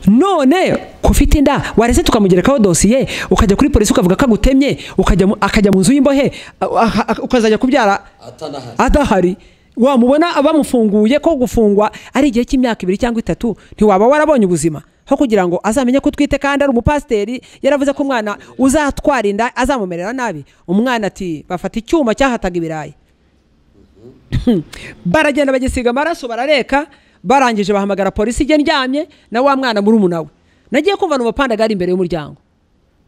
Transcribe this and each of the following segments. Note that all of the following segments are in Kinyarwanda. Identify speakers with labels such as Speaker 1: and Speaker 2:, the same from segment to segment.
Speaker 1: none kufite inda warese tukamugerekaho dosiye ukajya kuri polisi ukavuga ko agutemye akajya mu nzu y'imbohe ukazajya kubyara adahari wamubona bamufunguye ko gufungwa ari igihe cy'imyaka 2 cyangwa 3 ntiwaba warabonye ubuzima ho kugira ngo azamenye ko twite kandi ari umupasiteri yaravuze ko umwana uzatwara inda azamumerera nabi. Umwana ati bafata icyuma cyahataga ibirayi baragenda bagisiga amaraso barareka barangije bahamagara polisi ije ndyamye na wa mwana muri umunawe nagiye kumva n'umupanda gari imbere y'umuryango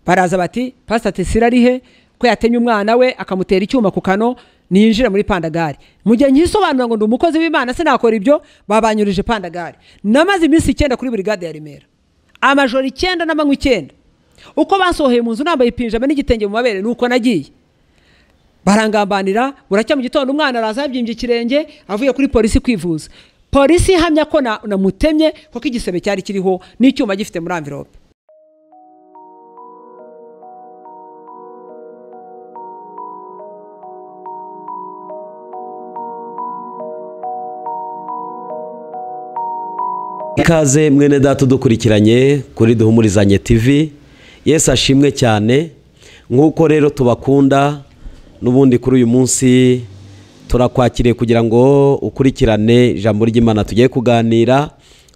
Speaker 1: baraza bati pastor Tesira arihe ko yatemye umwana we akamutera icyuma ku kano ninjira muri pandagari mu gihe nyisobanura ngo ndi umukozi w'Imana sinakora ibyo babanyurije pandagari namaze iminsi 9 kuri brigade ya Remera amajoro 9 n'amanywa 9 uko basohoye mu nzu nambaye ipinjama n'igitenge mu mabere nuko nagiye barangambanira buracya mu gitondo umwana araza yabyimbye ikirenge avuye kuri polisi kwivuza polisi hamya ko namutemye kuko igisebe cyari kiriho n'icyuma gifite muri envelope.
Speaker 2: Ikaze mwene data dukurikiranye kuri Duhumurizanye TV. Yesu ashimwe cyane nk'uko rero tubakunda n'ubundi kuri uyu munsi turakwakiriye kugira ngo ukurikirane ijambo ry'Imana tugiye kuganira.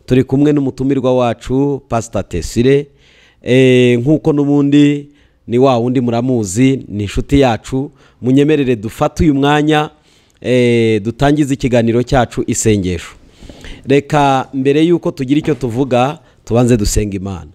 Speaker 2: Turi kumwe n'umutumirwa wacu Pastor Tesire nk'uko n'ubundi ni wa wundi muramuzi ni inshuti yacu. Munyemerere dufate uyu mwanya dutangize ikiganiro cyacu isengesho. Reka mbere yuko tugira icyo tuvuga tubanze dusenga Imana.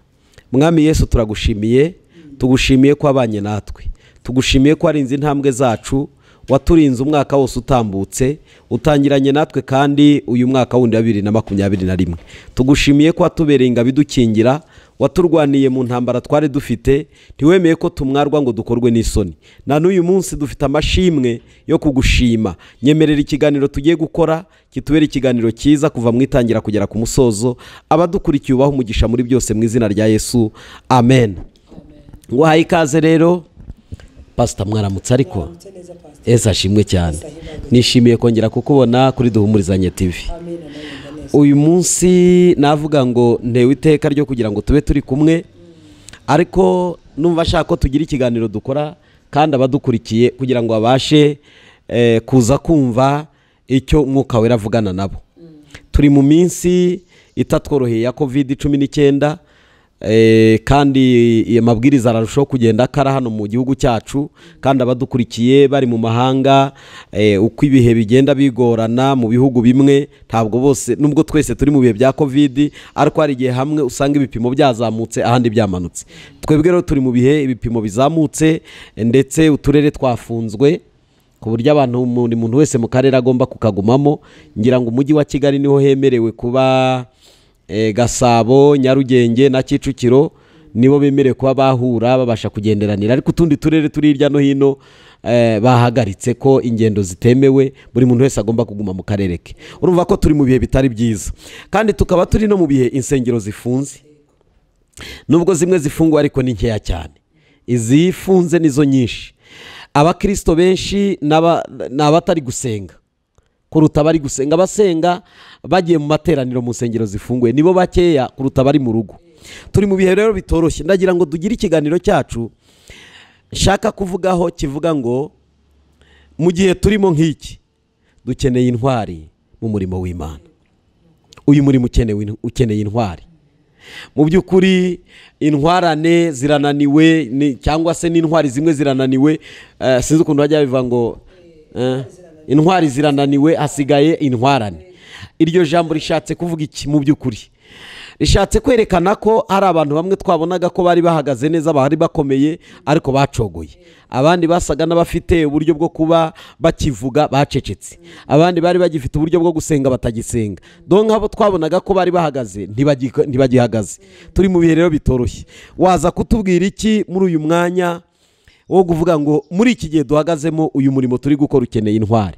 Speaker 2: Mwami Yesu turagushimiye, tugushimiye ko abanye natwe, tugushimiye ko arinze intambwe zacu, waturinze umwaka wose utambutse, utangiranye natwe kandi uyu mwaka wundi wa 2021. Tugushimiye ko watubereye ingabo idukingira, waturwaniye mu ntambara twari dufite, ntiwemeye ko tumwarwa ngo dukorwe n'isoni. Na n'uyu munsi dufite amashimwe yo kugushima. Nyemerera ikiganiro tugiye gukora kitubera ikiganiro cyiza kuva mu itangira kugera ku musozo. Abadukurikiye ubaho umugisha muri byose mu izina rya Yesu. Amen. Wahaye ikaze rero Pastor mwaramutse ariko Yesu ashimwe cyane. Nishimiye kongera kukubona kuri Duhumurizanye TV. Uyu munsi navuga ngo ntewe iteka ryo kugira ngo tube turi kumwe, ariko numva shaka ko tugira ikiganiro dukora kandi abadukurikiye kugira ngo babashe kuza kumva icyo Mwuka Wera avugana nabo. Turi mu minsi itatworoheye ya COVID-19 kandi amabwiriza ararushaho kugenda akara hano mu gihugu cyacu, kandi abadukurikiye bari mu mahanga uko ibihe bigenda bigorana mu bihugu bimwe, ntabwo bose nubwo twese turi mu bihe bya COVID, ariko hari igihe hamwe usanga ibipimo byazamutse ahandi byamanutse. Twebwe rero turi mu bihe ibipimo bizamutse ndetse uturere twafunzwe ku buryo abantu umuntu wese mu karere agomba kukagumamo. Ngira ngo umujyi wa Kigali niho hemerewe kuba Gasabo, Nyarugenge na Kicukiro nibo bemerewe kuba bahura babasha kugenderanira, ariko utundi turere turi hirya no hino bahagaritse ko ingendo zitemewe, buri muntu wese agomba kuguma mu karere ke. Urumva ko turi mu bihe bitari byiza, kandi tukaba turi no mu bihe insengero zifunze. Nubwo zimwe zifungwa ariko ni nkeya cyane, izifunze nizo nyinshi. Abakristo benshi n'abatari gusenga kuruta bari gusenga. Abasenga bagiye mu materaniro mu nsengero zifunguye nibo bakeya kuruta bari mu rugo. Turi mu bihe rero bitoroshye. Ndagira ngo dugire ikiganiro cyacu shaka kuvugaho kivuga ngo mu gihe turimo nk'iki dukeneye intwari mu murimo w'Imana. Uyu murimo ukeneye intwari. Mu by'ukuri intwarane zirananiwe cyangwa se n'intwari zimwe zirananiwe. Sinzi ukuntu bajya bivuga ngo intwari zirananiwe hasigaye intwarane. Iryo jambo rishatse kuvuga iki mu by'ukuri? Rishatse kwerekana ko hari abantu bamwe twabonaga ko bari bahagaze neza, bari bakomeye, ariko bacogoye. Abandi basaga n'abafite uburyo bwo kuba bakivuga bacecetse. Abandi bari bagifite uburyo bwo gusenga batagisenga. Donc abo twabonaga ko bari bahagaze ntibagihagaze. Turi mu bihe rero bitoroshye. Waza kutubwira iki muri uyu mwanya wo kuvuga ngo muri iki gihe duhagazemo uyu murimo turi gukora ukeneye intwari?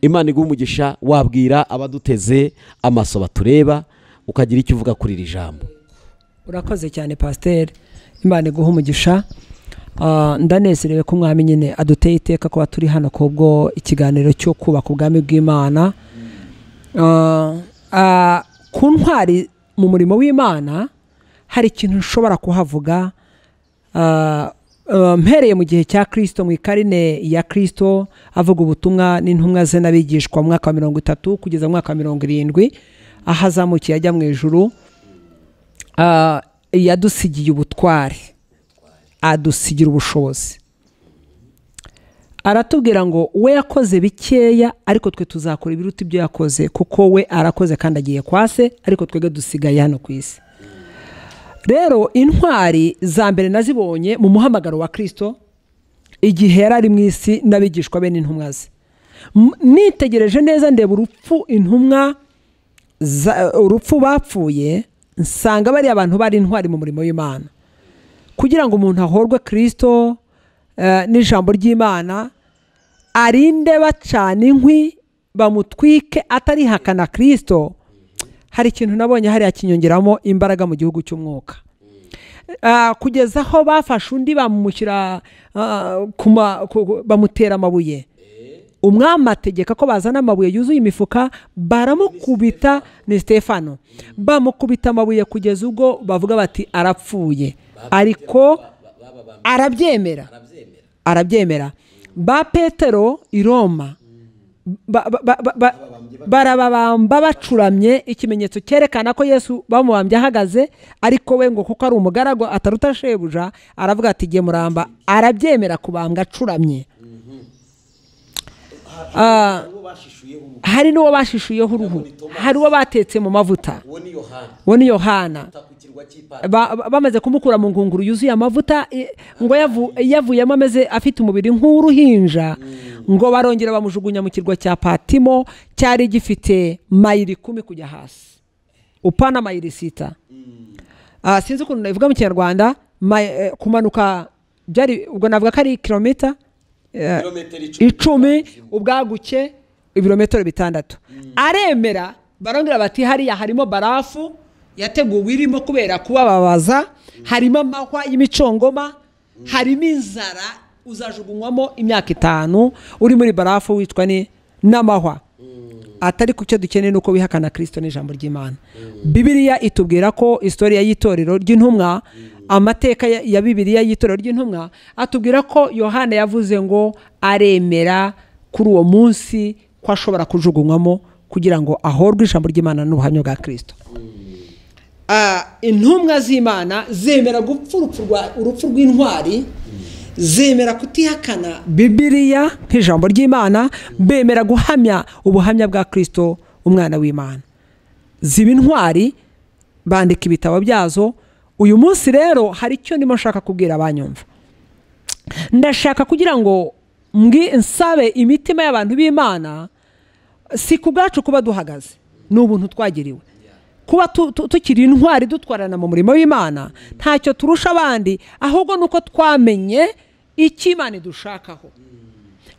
Speaker 2: Imana igumugisha. Wabwira abaduteze amaso batureba ukagira icyo uvuga kuri iri jambo.
Speaker 1: Urakoze cyane Pastor. Imana iguhumugisha. Ndanezerewe ko mwami nyine aduteye iteka ko turi hano kubwo ikiganiro cyo kubaka ubwami bw'Imana. Ku ntwari mu murimo w'Imana hari ikintu nshobora kuhavuga mpereye mu gihe cya Kristo, mu ikarine ya Kristo, avuga ubutumwa n'intumwa ze n'abigishwa mu mwaka wa 30 kugeza mu mwaka wa 70, aho azamukiye ajya mu ijuru. Yadusigiye ubutware, adusigira ubushobozi. Aratubwira ngo we yakoze bikeya ariko twe tuzakora ibiruta ibyo yakoze, kuko we arakoze kandi agiye kwa se, ariko twebwe dusigaye hano ku isi. Rero intwari za mbere nazibonye mu muhamagaro wa Kristo igihe yari ari mu isi n'abigishwa be n'intumwa ze. Nitegereje neza ndeba urupfu bapfuye, nsanga bari abantu bari intwari mu murimo w'Imana. Kugira ngo umuntu ahorwe Kristo n'ijambo ry'Imana, arinde bacana inkwi bamutwike atarihakana Kristo, hari ikintu nabonye hari akinyongeramo imbaraga mu gihugu cy'umwuka. Kugeza aho bafashe undi bamushyira bamutera amabuye. Umwami ategeka ko bazana amabuye yuzuye imifuka, baramukubita. Ni Stefano. Bamukubita amabuye kugeza ubwo bavuga bati arapfuye, ariko arabyemera. Ba Petero i Roma barababamba bacuramye, ikimenyetso cyerekana ko Yesu bamubambye ahagaze, ariko we ngo kuko ari umugaragu ataruta shebuja, aravuga ati giye muramba. Arabyemera kubambwa acuramye. Hari n'uwo bashishuyeho uruhu, hari uwo batetse mu mavuta, uwo ni Yohana. Bamaze kumukura mu ngunguru yuzuye amavuta, ngo yavuyemo ameze afite umubiri nk'uruhinja, ngo barongera bamujugunya mu kirwa cya Patimo, cyari gifite mayiri 10 kujya hasi, upana mayiri 6. Sinzi ukuntu nabivuga mu Kinyarwanda. Kumanuka byari, ubwo navuga ko ari kilometero 10, ubwaguke ibirometero 6. Aremera, barongera bati hariya harimo barafu yateguwe irimo kubera kubababaza, harimo amahwa y'imicongoma, harimo inzara, uzajugunywamo imyaka 5 uri muri barafu witwa n'amahwa. Atari ku cyo dukeneye nuko wihakana Kristo n'ijambo ry'Imana. Bibiliya itubwira ko historia y'itorero ry'intumwa, amateka ya Bibiliya y'itorero ry'intumwa, atubwira ko Yohana yavuze ngo aremera kuri uwo munsi ko ashobora kujugunywamo kugira ngo ahorwe ijambo ry'Imana n'ubuhamya bwa Kristo. Intumwa z'Imana zemera gupfa urupfu rw'intwari, zemera kutihakana Bibiliya nk'ijambo ry'Imana, bemera guhamya ubuhamya bwa Kristo umwana w'Imana. Ziba intwari, bandika ibitabo byazo. Uyu munsi rero hari icyo ndimo nshaka kubwira abanyumva. Ndashaka kugira ngo nsabe imitima y'abantu b'Imana, si kubwacu kuba duhagaze, n'ubuntu twagiriwe. Kuba tukiri intwari dutwarana mu murimo w'Imana ntacyo turusha abandi, ahubwo nuko twamenye icyo Imana idushakaho.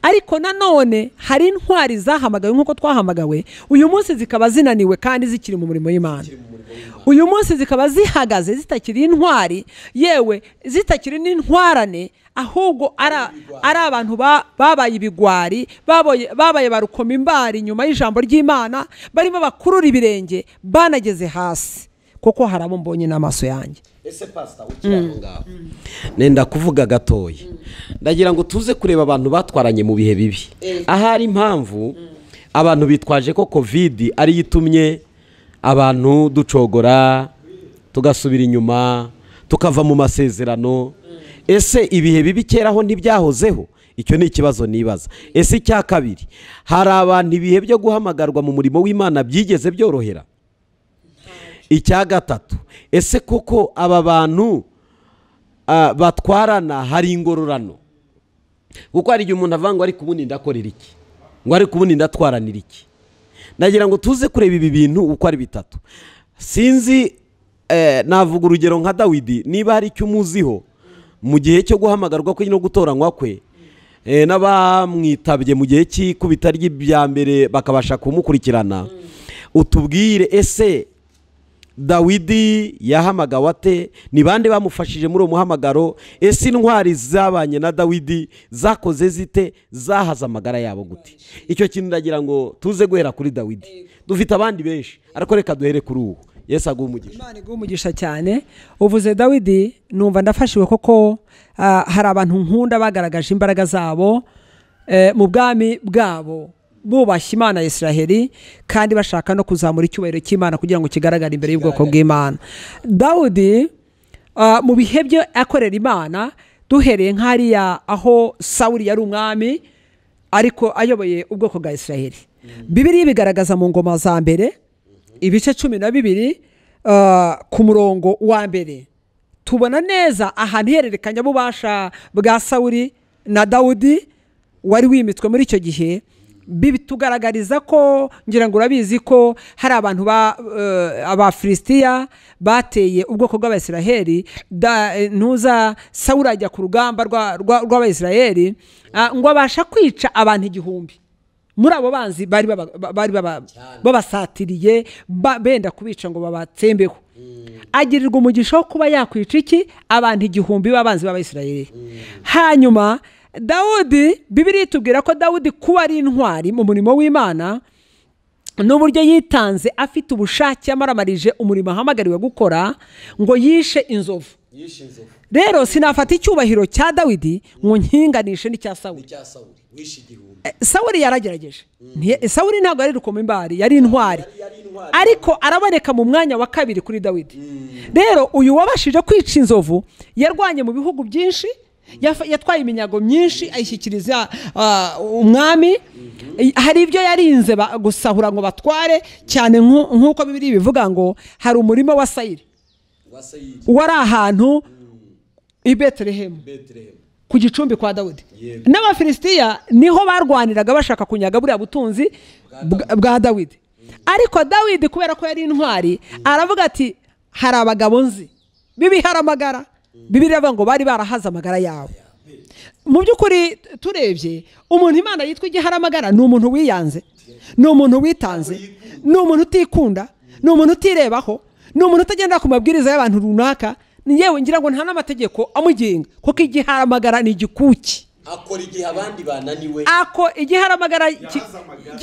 Speaker 1: Ariko nanone hari intwari zahamagawe nk'uko twahamagawe, uyu munsi zikaba zinaniwe kandi zikiri mu murimo w'Imana. Uyu munsi zikaba zihagaze zitakiri intwari, yewe zitakiri n'intwarane, ahubwo ari abantu babaye ibigwari, babaye barukoma imbari nyuma y'ijambo ry'Imana, barimo bakurura ibirenge banageze hasi, kuko harabo mbonye n'amaso yanjye.
Speaker 2: Ese pastor ukiraho ngaho nenda kuvuga gatoya, ndagira ngo tuze kureba abantu batwaranye mu bihe bibi. Ahari impamvu abantu bitwaje ko covid ari yitumye abantu ducogora, tugasubira inyuma, tukava mu masezerano. Ese ibihe bibi keraho ntibyahozeho? Icyo ni ikibazo nibaza. Ese icya kabiri, hari abantu ibihe byo guhamagarwa mu murimo w'Imana byigeze byorohera? Icya gatatu, ese koko aba bantu batwarana hari ingororano? Kuko hari igihe umuntu avuga ngo ari kubundi ndakorera iki, ngo ari kubundi ndatwaranira iki. Nagira ngo tuze kureba ibi bintu uko ari bitatu. Sinzi, navuga urugero nka Dawidi, niba hari icyo umuziho mu gihe cyo guhamagarwa kwe no gutoranywa kwe, n'abamwitabye mu gihe cy'ikubita ry'ibya mbere bakabasha kumukurikirana, utubwire ese Dawidi yahamagawe ate? Ni bande bamufashije muri uwo muhamagaro? Ese intwari zabanye na Dawidi zakoze zite? Zahaza amagara yabo gute? Icyo kintu ndagira ngo tuze guhera kuri Dawidi. Dufite abandi benshi, ariko reka duhere kuri uwo. Yesu aguha umugisha.
Speaker 1: Imana iguha umugisha cyane. Uvuze Dawidi numva ndafashiwe koko, hari abantu nkunda bagaragaje imbaraga zabo mu bwami bwabo, bubashye Imana ya Israheli kandi bashaka no kuzamura icyubahiro cy'Imana kugira ngo kigaragare imbere y'ubwoko bw'Imana. Dawudi mu bihe byo akorera Imana, duhereye nk'ariya aho Sawuli yari umwami ariko ayoboye ubwoko bwa Israheli, Bibiliya bigaragaza mu ngoma za mbere ibice 12 ku murongo wa mbere tubona neza ahantu hererekanya bubasha bwa Sawuli na Dawudi wari wimitswe muri icyo gihe. Bitugaragariza ko ngira ngo urabizi ko hari abantu Abafilisitiya bateye ubwoko bw'Abayisiraheli, ntuza Sawuli ajya ku rugamba rw'Abayisiraheli ngo abasha kwica abantu 1000 muri abo banzi bari babasatiriye benda kubica ngo babatsembeho. Agirirwa umugisha wo kuba yakwica iki abantu 1000 b'abanzi b'Abayisiraheli. Hanyuma Dawudi, Bibiliya itubwira ko Dawudi kuba ari intwari mu murimo w'Imana n'uburyo yitanze afite ubushake, amaramarije umurimo ahamagariwe gukora, ngo yishe inzovu. Rero sinafata icyubahiro cya Dawidi ngo nkinganishe n'icya Sawuli. Sawuli yaragerageje. Sawuli ntabwo ari rukoma imbari, yari intwari, ariko araboneka mu mwanya wa kabiri kuri Dawidi. Rero uyu wabashije kwica inzovu yarwanye mu bihugu byinshi, yatwaye iminyago myinshi ayishyikiriza umwami. Hari ibyo yarinze gusahura ngo batware cyane, nk'uko Bibiliya bivuga ngo hari umurima wa Sayiri wari ahantu i Betelehemu ku gicumbi kwa Dawudi. N'Abafilisitiya niho barwaniraga bashaka kunyaga buriya butunzi bwa Dawidi. Ariko Dawidi kubera ko yari intwari aravuga ati hari abagabo nzi b'ibiharamagara. Bibiliya ivuga ngo bari barahaza amagara yawe. Mu by'ukuri turebye umuntu Imana yitwa igiharamagara ni umuntu wiyanze, ni umuntu witanze, ni umuntu utikunda, ni umuntu utirebaho, ni umuntu utagenda ku mabwiriza y'abantu runaka. Yewe ngira ngo nta n'amategeko amugenga, kuko igiharamagara ni igikuki.
Speaker 2: Akora igihe abandi bananiwe,
Speaker 1: igiharamagara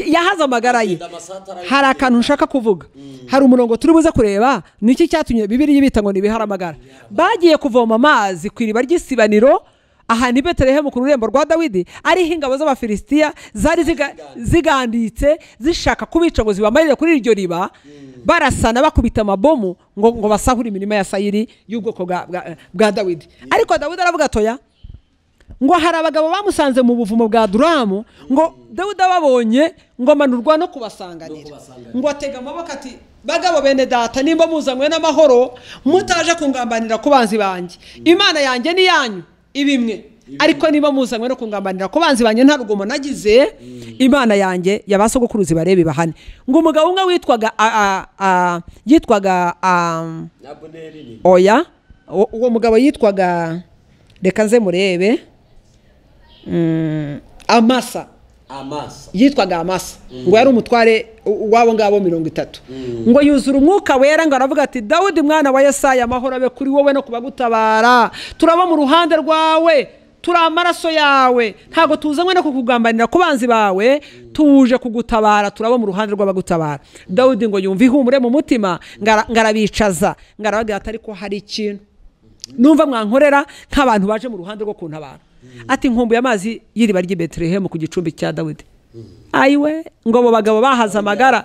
Speaker 1: yahaza amagara ye. Hari akantu nshaka kuvuga, hari umurongo turi buze kureba niki cyatumye Bibiliya ibita ngo ni ibiharamagara. Bagiye kuvoma amazi ku iriba ry'isibaniro ahantu i Betelehemu ku rurembo rwa Dawidi, ariho ingabo z'Abafilisitiya zari ziganditse zishaka kubica ngo zibamarire kuri iryo riba, barasana bakubita amabomu ngo basahure imirima ya Sayiri y'ubwoko bwa Dawidi. Ariko Dawidi aravuga atoya, ngo hari abagabo bamusanze mu buvumo bwa Duramu, ngo Dawudi ababonye ngo amanurwa no kubasanganira, ngo atega amaboko ati bagabo bene data, nimba muzanywe n'amahoro mutaje kungambanira ku banzi banjye, Imana yanjye ni yanyu ibimwe, ariko niba muzanywe no kungambanira ku banzi banjye nta rugomo nagize, Imana yanjye yabasogokuruzi barebe bahane. Ngo umugabo umwe yitwaga oya, uwo mugabo yitwaga, reka nze murebe, Amasa. Yitwaga Amasa. Ngo yari umutware wabo ngabo 30. Ngo yuzura umwuka wera, ngo aravuga ati Dawudi mwana wa Yesaya, amahoro abe kuri wowe no kubagutabara, turaba mu ruhande rwawe, turi amaraso yawe, ntago tuzanywe no kukugambanira ku banzi bawe, tuje kugutabara, turaba mu ruhande rw'abagutabara. Dawudi ngo yumva ihumure mu mutima, ngarabicaza, ngarabagira ati ariko hari ikintu numva mwankorera nk'abantu baje mu ruhande rwo kuntabara. Ati nkumbuye amazi y'iriba ry'i Betelehemu ku gicumbi cya Dawidi. Ayiwe, ngo abo bagabo bahaza amagara,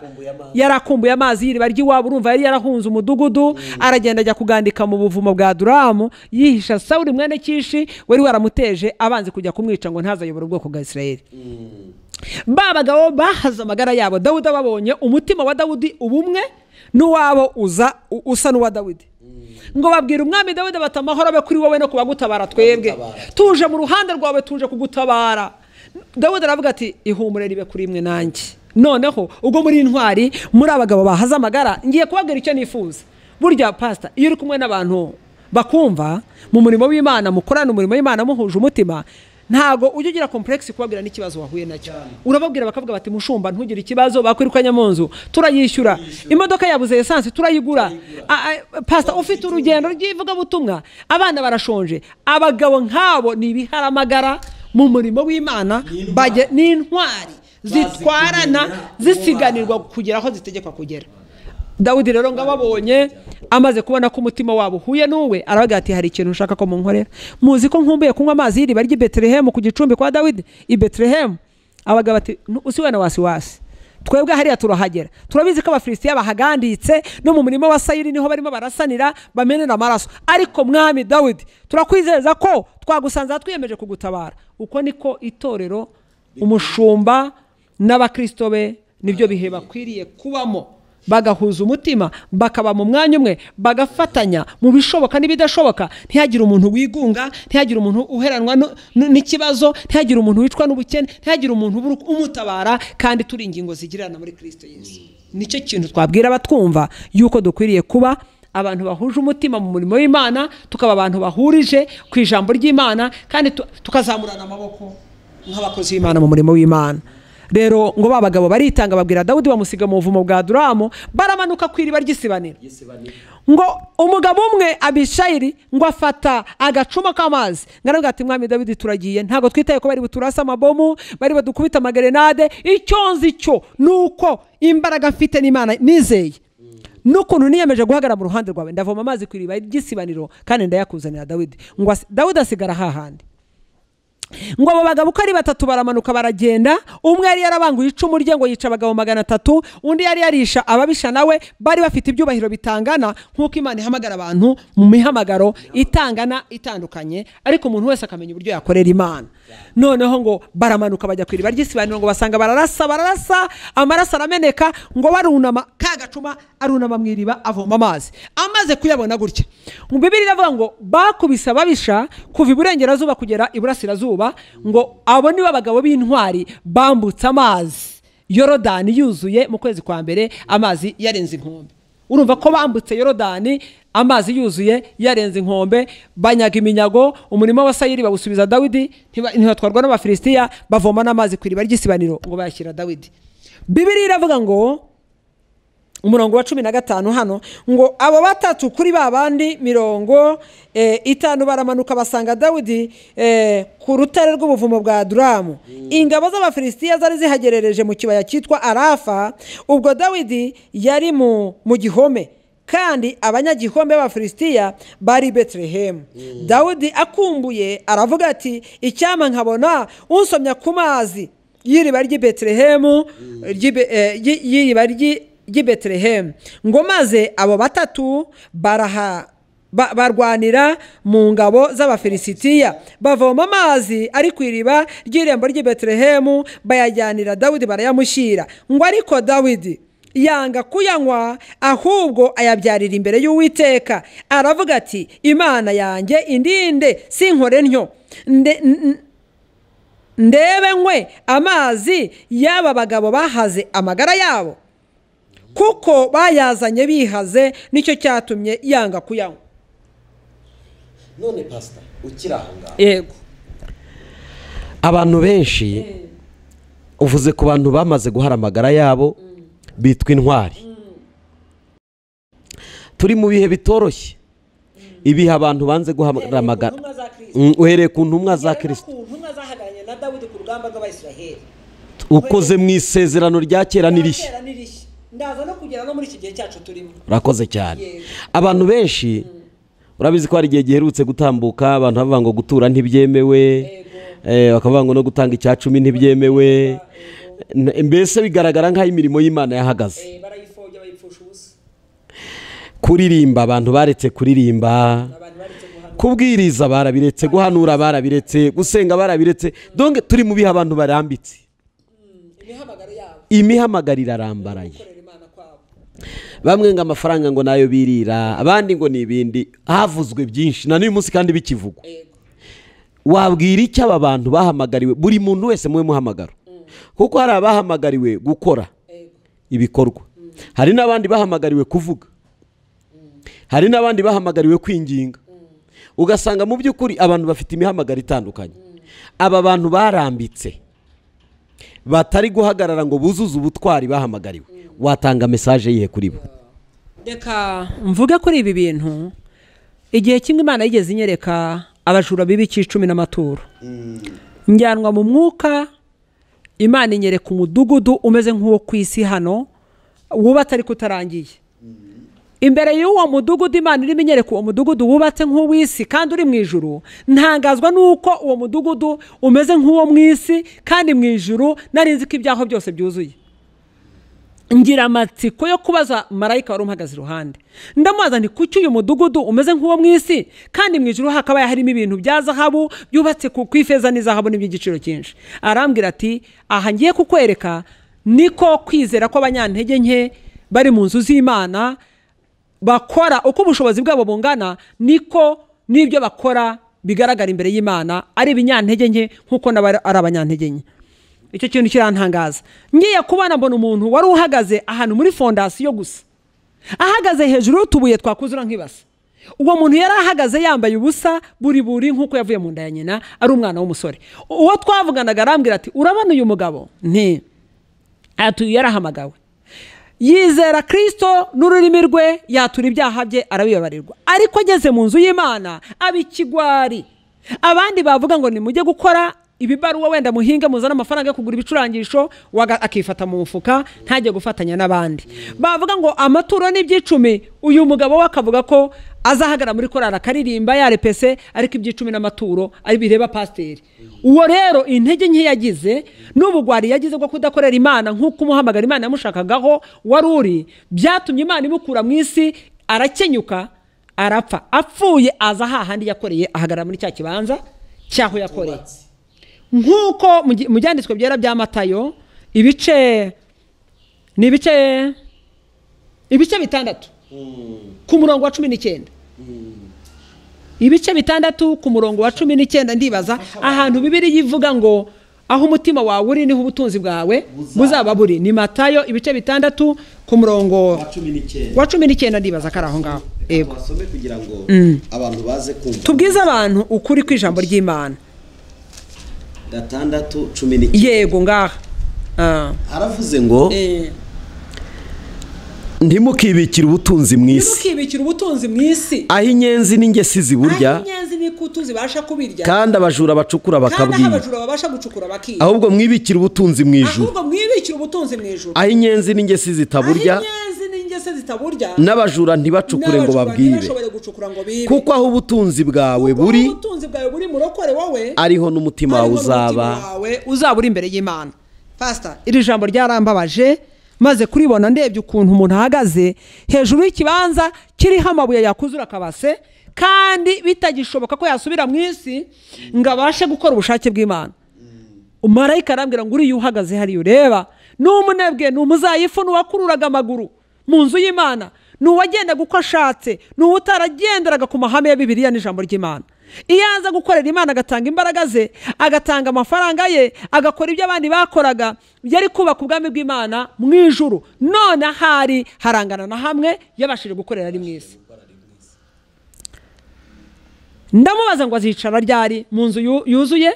Speaker 1: yarakumbuye amazi y'iriba ry'iwabo, urumva yari yarahunze umudugudu, aragenda ajya kugandika mu buvumo bwa Duramu, yihisha Sawuli mwene Kishi wari waramuteje abanzi kujya kumwica ngo ntazayobora ubwoko bwa Isirayeli. Ba bagabo bahaza amagara yabo, Dawudi ababonye, umutima wa Dawudi ubumwe n'uwabo usa n'uwa Dawidi. Ngo babwira umwami Dawidi bati amahoro abe kuri wowe no kubagutabara, twebwe tuje mu ruhande rwawe, tuje kugutabara. Dawidi aravuga ati ihumure ribe kuri imwe nanjye. Noneho ubwo muri intwari, muri abagabo bahaza amagara, ngiye kubabwira icyo nifuza. Burya pastor, iyo uri kumwe n'abantu bakumva mu murimo w'Imana, mukorana umurimo w'Imana muhuje umutima, ntago ujye ugira complex kubabwira n'ikibazo wahuye nacyo. Urababwira bakavuga bati mushumba ntugire ikibazo, bakwirukanya mu nzu turayishyura, imodoka yabuze essence turayigura, pastor ufite urugendo rw'ivuga butumwa, abana barashonje. Abagabo nkabo ni ibiharamagara mu murimo w'Imana, baje n'intwari zitwarana zisiganirwa kugera aho zitegekwa kugera. Dawidi rero ngo ababonye amaze kubona ko umutima wabo uhuye n'uwe aravuga ati hari ikintu ushaka ko munkorera. Muzi ko nkumbuye kunywa amazi y'iriba ry'i Betelehemu ku gicumbi kwa Dawidi i Betelehemu. Abagabo bati usiwe na wasiwasi, twebwe hariya turahagera, turabizi ko abafilisitiya bahaganditse no mu murimo wa Sayiri niho barimo barasanira bamenera amaraso, ariko mwami Dawidi turakwizeza ko twagusanze twiyemeje kugutabara. Uko niko itorero, umushumba n'abakristo be nibyo bihe bakwiriye kubamo, bagahuza umutima, bakaba mu mwanya umwe, bagafatanya mu bishoboka n'ibidashoboka. Ntihagire umuntu wigunga, ntihagire umuntu uheranwa n'ikibazo, ntihagire umuntu wicwa n'ubukene, ntihagire umuntu umutabara, kandi turi ingingo zigirana muri Kristo Yesu. Nicyo kintu twabwira abatwumva, yuko dukwiriye kuba abantu bahuje umutima mu murimo w'Imana, tukaba abantu bahurije ku ijambo ry'Imana, kandi tukazamurana amaboko nk'abakozi b'Imana mu murimo w'Imana. Rero ngo babagabo baritanga babwira Dawidi bamusiga mu buvumo bwa Adulamu, baramanuka ku iriba ry'isibaniro. Ngo umugabo umwe Abishayili ngo afata agacuma k'amazi, ngaravuga ati mwami Dawidi turagiye, ntago twitaye ko bari buturasa amabomu, bari badukubita amagerenade. Icyo nzi cyo nuko imbaraga mfite n'Imana nizeye, n'ukuntu niyemeje guhagara mu ruhande rwawe, ndavoma amazi ku iriba ry'isibaniro kandi ndayakuzanira Dawidi. Ngo Dawidi asigara hahandi. Ngo abo bagabo uko ari batatu baramanuka baragenda. Umwe yari yarabanguye icumu rye ngo yica abagabo 300, undi yari yarisha ababisha nawe bari bafite ibyubahiro bitangana, nk'uko Imana ihamagara abantu mu mihamagaro itangana itandukanye, ariko umuntu wese akamenya uburyo yakorera Imana. Noneho ngo baramanuka bajya ku iriba ry'isibaniro, ngo basanga bararasa amaraso arameneka. Ngo barunama ka gacuma arunama mu iriba avoma amazi. Amaze kuyabona gutya, mu Bibiliya iravuga ngo bakubise ababisha kuva iburengerazuba kugera iburasirazuba. Ngo abo nibo bagabo b'intwari bambutse amazi Yorodani yuzuye mu kwezi kwa mbere, amazi yarenze inkombe. Urumva ko bambutse Yorodani amazi yuzuye yarenze inkombe, banyaga iminyago. Umurimo wa Sayiri bawusubiza Dawidi, ntibatwarwa n'abafilisitiya, bavoma n'amazi ku iriba ry'isibaniro ngo bayashyira Dawidi. Bibiliya iravuga ngo umurongo wa 15 hano ngo abo batatu kuri babandi 50 baramanuka basanga Dawidi ku rutare rw'ubuvumo bwa Adulamu. Ingabo z'abafilisitiya zari zihagerereje mu kibaya cyitwa Arafa. Ubwo Dawidi yari mu gihome, kandi abanyagihome b'abafilisitiya bari Betelehemu. Dawidi akumbuye aravuga ati icyama nkabona unsomya ku mazi y'iriba ry'i Betelehemu, y'iriba ry'i Betelehemu. Ngo maze abo batatu barwanira mu ngabo z'abafilisitiya, bavoma amazi ari ku iriba ry'irembo ry'i Betelehemu, bayajyanira Dawidi barayamushyira. Ngo ariko Dawidi yanga kuyanywa, ahubwo ayabyarira imbere y'Uwiteka. Aravuga ati Imana yanjye indinde sinkore ntyo, ndebe nkwe amazi y'aba bagabo bahaze amagara yabo, kuko bayazanye bihaze, nicyo cyatumye yanga kuyanywa.
Speaker 2: None pastor ukiranga,
Speaker 1: yego,
Speaker 2: abantu benshi uvuze ku bantu bamaze guhara amagara yabo bitwa intwari. Turi mu bihe bitoroshye, ibiha abantu banze guhara amagara. Uhereye ku ntumwa za Kristo,
Speaker 1: ntumwa zahagaranye na Dawidi ku rugamba rw'Abayisiraheli,
Speaker 2: ukoze mu isezerano rya kera n'irishya,
Speaker 1: ndaza no kugera no muri iki gihe cyacu turimo.
Speaker 2: Urakoze cyane. Abantu benshi urabizi ko hari igihe giherutse gutambuka abantu bavuga ngo gutura ntibyemewe, bakavuga ngo no gutanga icyacumi ntibyemewe. Mbese bigaragara nk'aho imirimo y'Imana yahagaze.
Speaker 1: Barayifobya bayipfusha ubusa.
Speaker 2: Kuririmba abantu baretse kuririmba, kubwiriza barabiretse, guhanura barabiretse, gusenga barabiretse. Donc turi mu bihe abantu barambitse, imihamagaro irarambaraye. Bamwe ngo amafaranga ngo nayo birira, abandi ngo nibindi. Havuzwe byinshi na n'uyu munsi kandi bikivugwa. Wabwira icyo aba bantu bahamagariwe? Buri muntu wese muwe muhamagaro, kuko hari abahamagariwe gukora ibikorwa, hari n'abandi bahamagariwe kuvuga, hari n'abandi bahamagariwe kwinginga. Ugasanga mu by'ukuri abantu bafite imihamagaro itandukanye. Aba bantu barambitse batari guhagarara ngo buzuze ubutwari bahamagariwe, watanga message yihe kuri bo?
Speaker 1: Reka mvuge kuri ibi bintu. Igihe kimwe Imana yigeze inyereka abajura bibi 10 n'amaturo. Njyanwa mu mwuka, Imana inyereka umudugudu umeze nk'uwo ku isi hano wubatse ariko utarangiye. imbere y'uwo mudugudu Imana irimo inyereka uwo mudugudu wubatse nk'uw'isi kandi uri mu ijuru, ntangazwa n'uko uwo mudugudu umeze nk'uwo mu isi kandi mu ijuru nari nzi ko ibyaho byose byuzuye. Ngira amatsiko yo kubaza marayika wari umuhagaze iruhande, ndamubaza nti kuki uyu mudugudu umeze nk'uwo mu isi kandi mu ijuru hakaba harimo ibintu bya zahabu byubatse ku ifeza n'izahabu n'iby'igiciro cyinshi. Arambwira ati aha ngiye kukwereka niko kwizera kw'abanyantege nke bari mu nzu z'Imana bakora, uko ubushobozi bwabo bungana niko n'ibyo bakora bigaragara imbere y'Imana ari ibinyantege nke nk'uko ari abanyantege nke. Icyo kintu kirantangaza. Ngiye kubona mbona umuntu wari uhagaze ahantu muri fondasiyo gusa, ahagaze hejuru y'utubuye twakuzura nk'ibase. Uwo muntu yari ahagaze yambaye ubusa buri nk'uko yavuye mu nda ya nyina, ari umwana w'umusore. Uwo twavuganaga arambwira ati urabona uyu mugabo? Nti ati yarahamagawe, yizera Kristo n'ururimi rwe, yatura ibyaha bye arabibabarirwa, ariko ageze mu nzu y'Imana abikigwari. Abandi bavuga ngo nimujye gukora ibibaruwa wenda muhinga muzana amafaranga yo kugura ibicurangisho, akifata mu mufuka ntajye gufatanya n'abandi. Bavuga ngo amaturo n'ibyicumi, uyu mugabo we akavuga ko azahagara muri korali akaririmba yarepese, ariko ibyicumi n'amaturo ari bireba pasiteri. Uwo rero intege nke yagize n'ubugwari yagize bwo kudakorera Imana nk'uko umuhamagara Imana yamushakagaho wari uri, byatumye Imana imukura mu isi, arakenyuka arapfa. Apfuye aza hahandi yakoreye, ahagarara muri cya kibanza cyaho yakoreye. Nk'uko mu byanditswe byera bya Matayo ibice 6 ku murongo wa 19, ibice 6 ku murongo wa 19, ndibaza ahantu Bibiliya yivuga ngo aho umutima wawe uri niho ubutunzi bwawe buzaba buri. Ni Matayo ibice 6 ku murongo wa 19, ndibaza ko ari aho ngaho. Yego,
Speaker 2: basome kugira ngo abantu baze kumva,
Speaker 1: tubwize abantu ukuri kw'ijambo ry'Imana.
Speaker 2: 6:19.
Speaker 1: Yego, ngaha
Speaker 2: aravuze ngo ntimukibikire ubutunzi mu isi,
Speaker 1: ntimukibikire ubutunzi mu isi,
Speaker 2: aho inyenzi n'ingesi ziburya, kandi abajura bacukura bakabwiba, ahubwo mwibikire ubutunzi mu ijuru, aho inyenzi n'ingesi zitaburya, n'abajura ntibacukure ngo babwibe, kuko aho ubutunzi bwawe buri ariho n'umutima wawe
Speaker 1: uzaba uri imbere y'Imana. Pastor, iri jambo ryarambabaje, maze kuribona ndebye ukuntu umuntu ahagaze hejuru y'ikibanza kiriho amabuye yakuzura akabase, kandi bitagishoboka ko yasubira mu isi ngo abashe gukora ubushake bw'Imana. Umarayika arambwira ngo uriya uhagaze hariya ureba n'umunebwe, n'umuzayifu, n'uwakururaga amaguru mu nzu y'Imana, n'uwagendaga uko ashatse, n'utaragenderaga ku mahame ya Bibiliya n'ijambo ry'Imana. Iyo aza gukorera Imana agatanga imbaraga ze, agatanga amafaranga ye, agakora ibyo abandi bakoraga, yari kubaka ubwami bw'Imana mu ijuru. None hari harangana na hamwe yabashije gukorera ari mu isi. Ndamubaza ngo azicara ryari mu nzu yuzuye?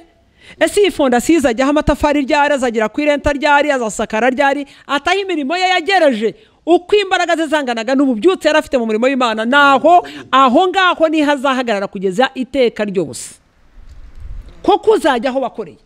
Speaker 1: Ese iyi fondasiyo izajyaho amatafari ryari? Azagira ku irenta ryari? Azasakara ryari? Ataho imirimo ye yagereje, uko imbaraga ze zanganaga n'ububyutse yari afite mu murimo w'Imana, naho aho ngaho niho azahagarara kugeza iteka ryose. Koko uzajya aho wakoreye,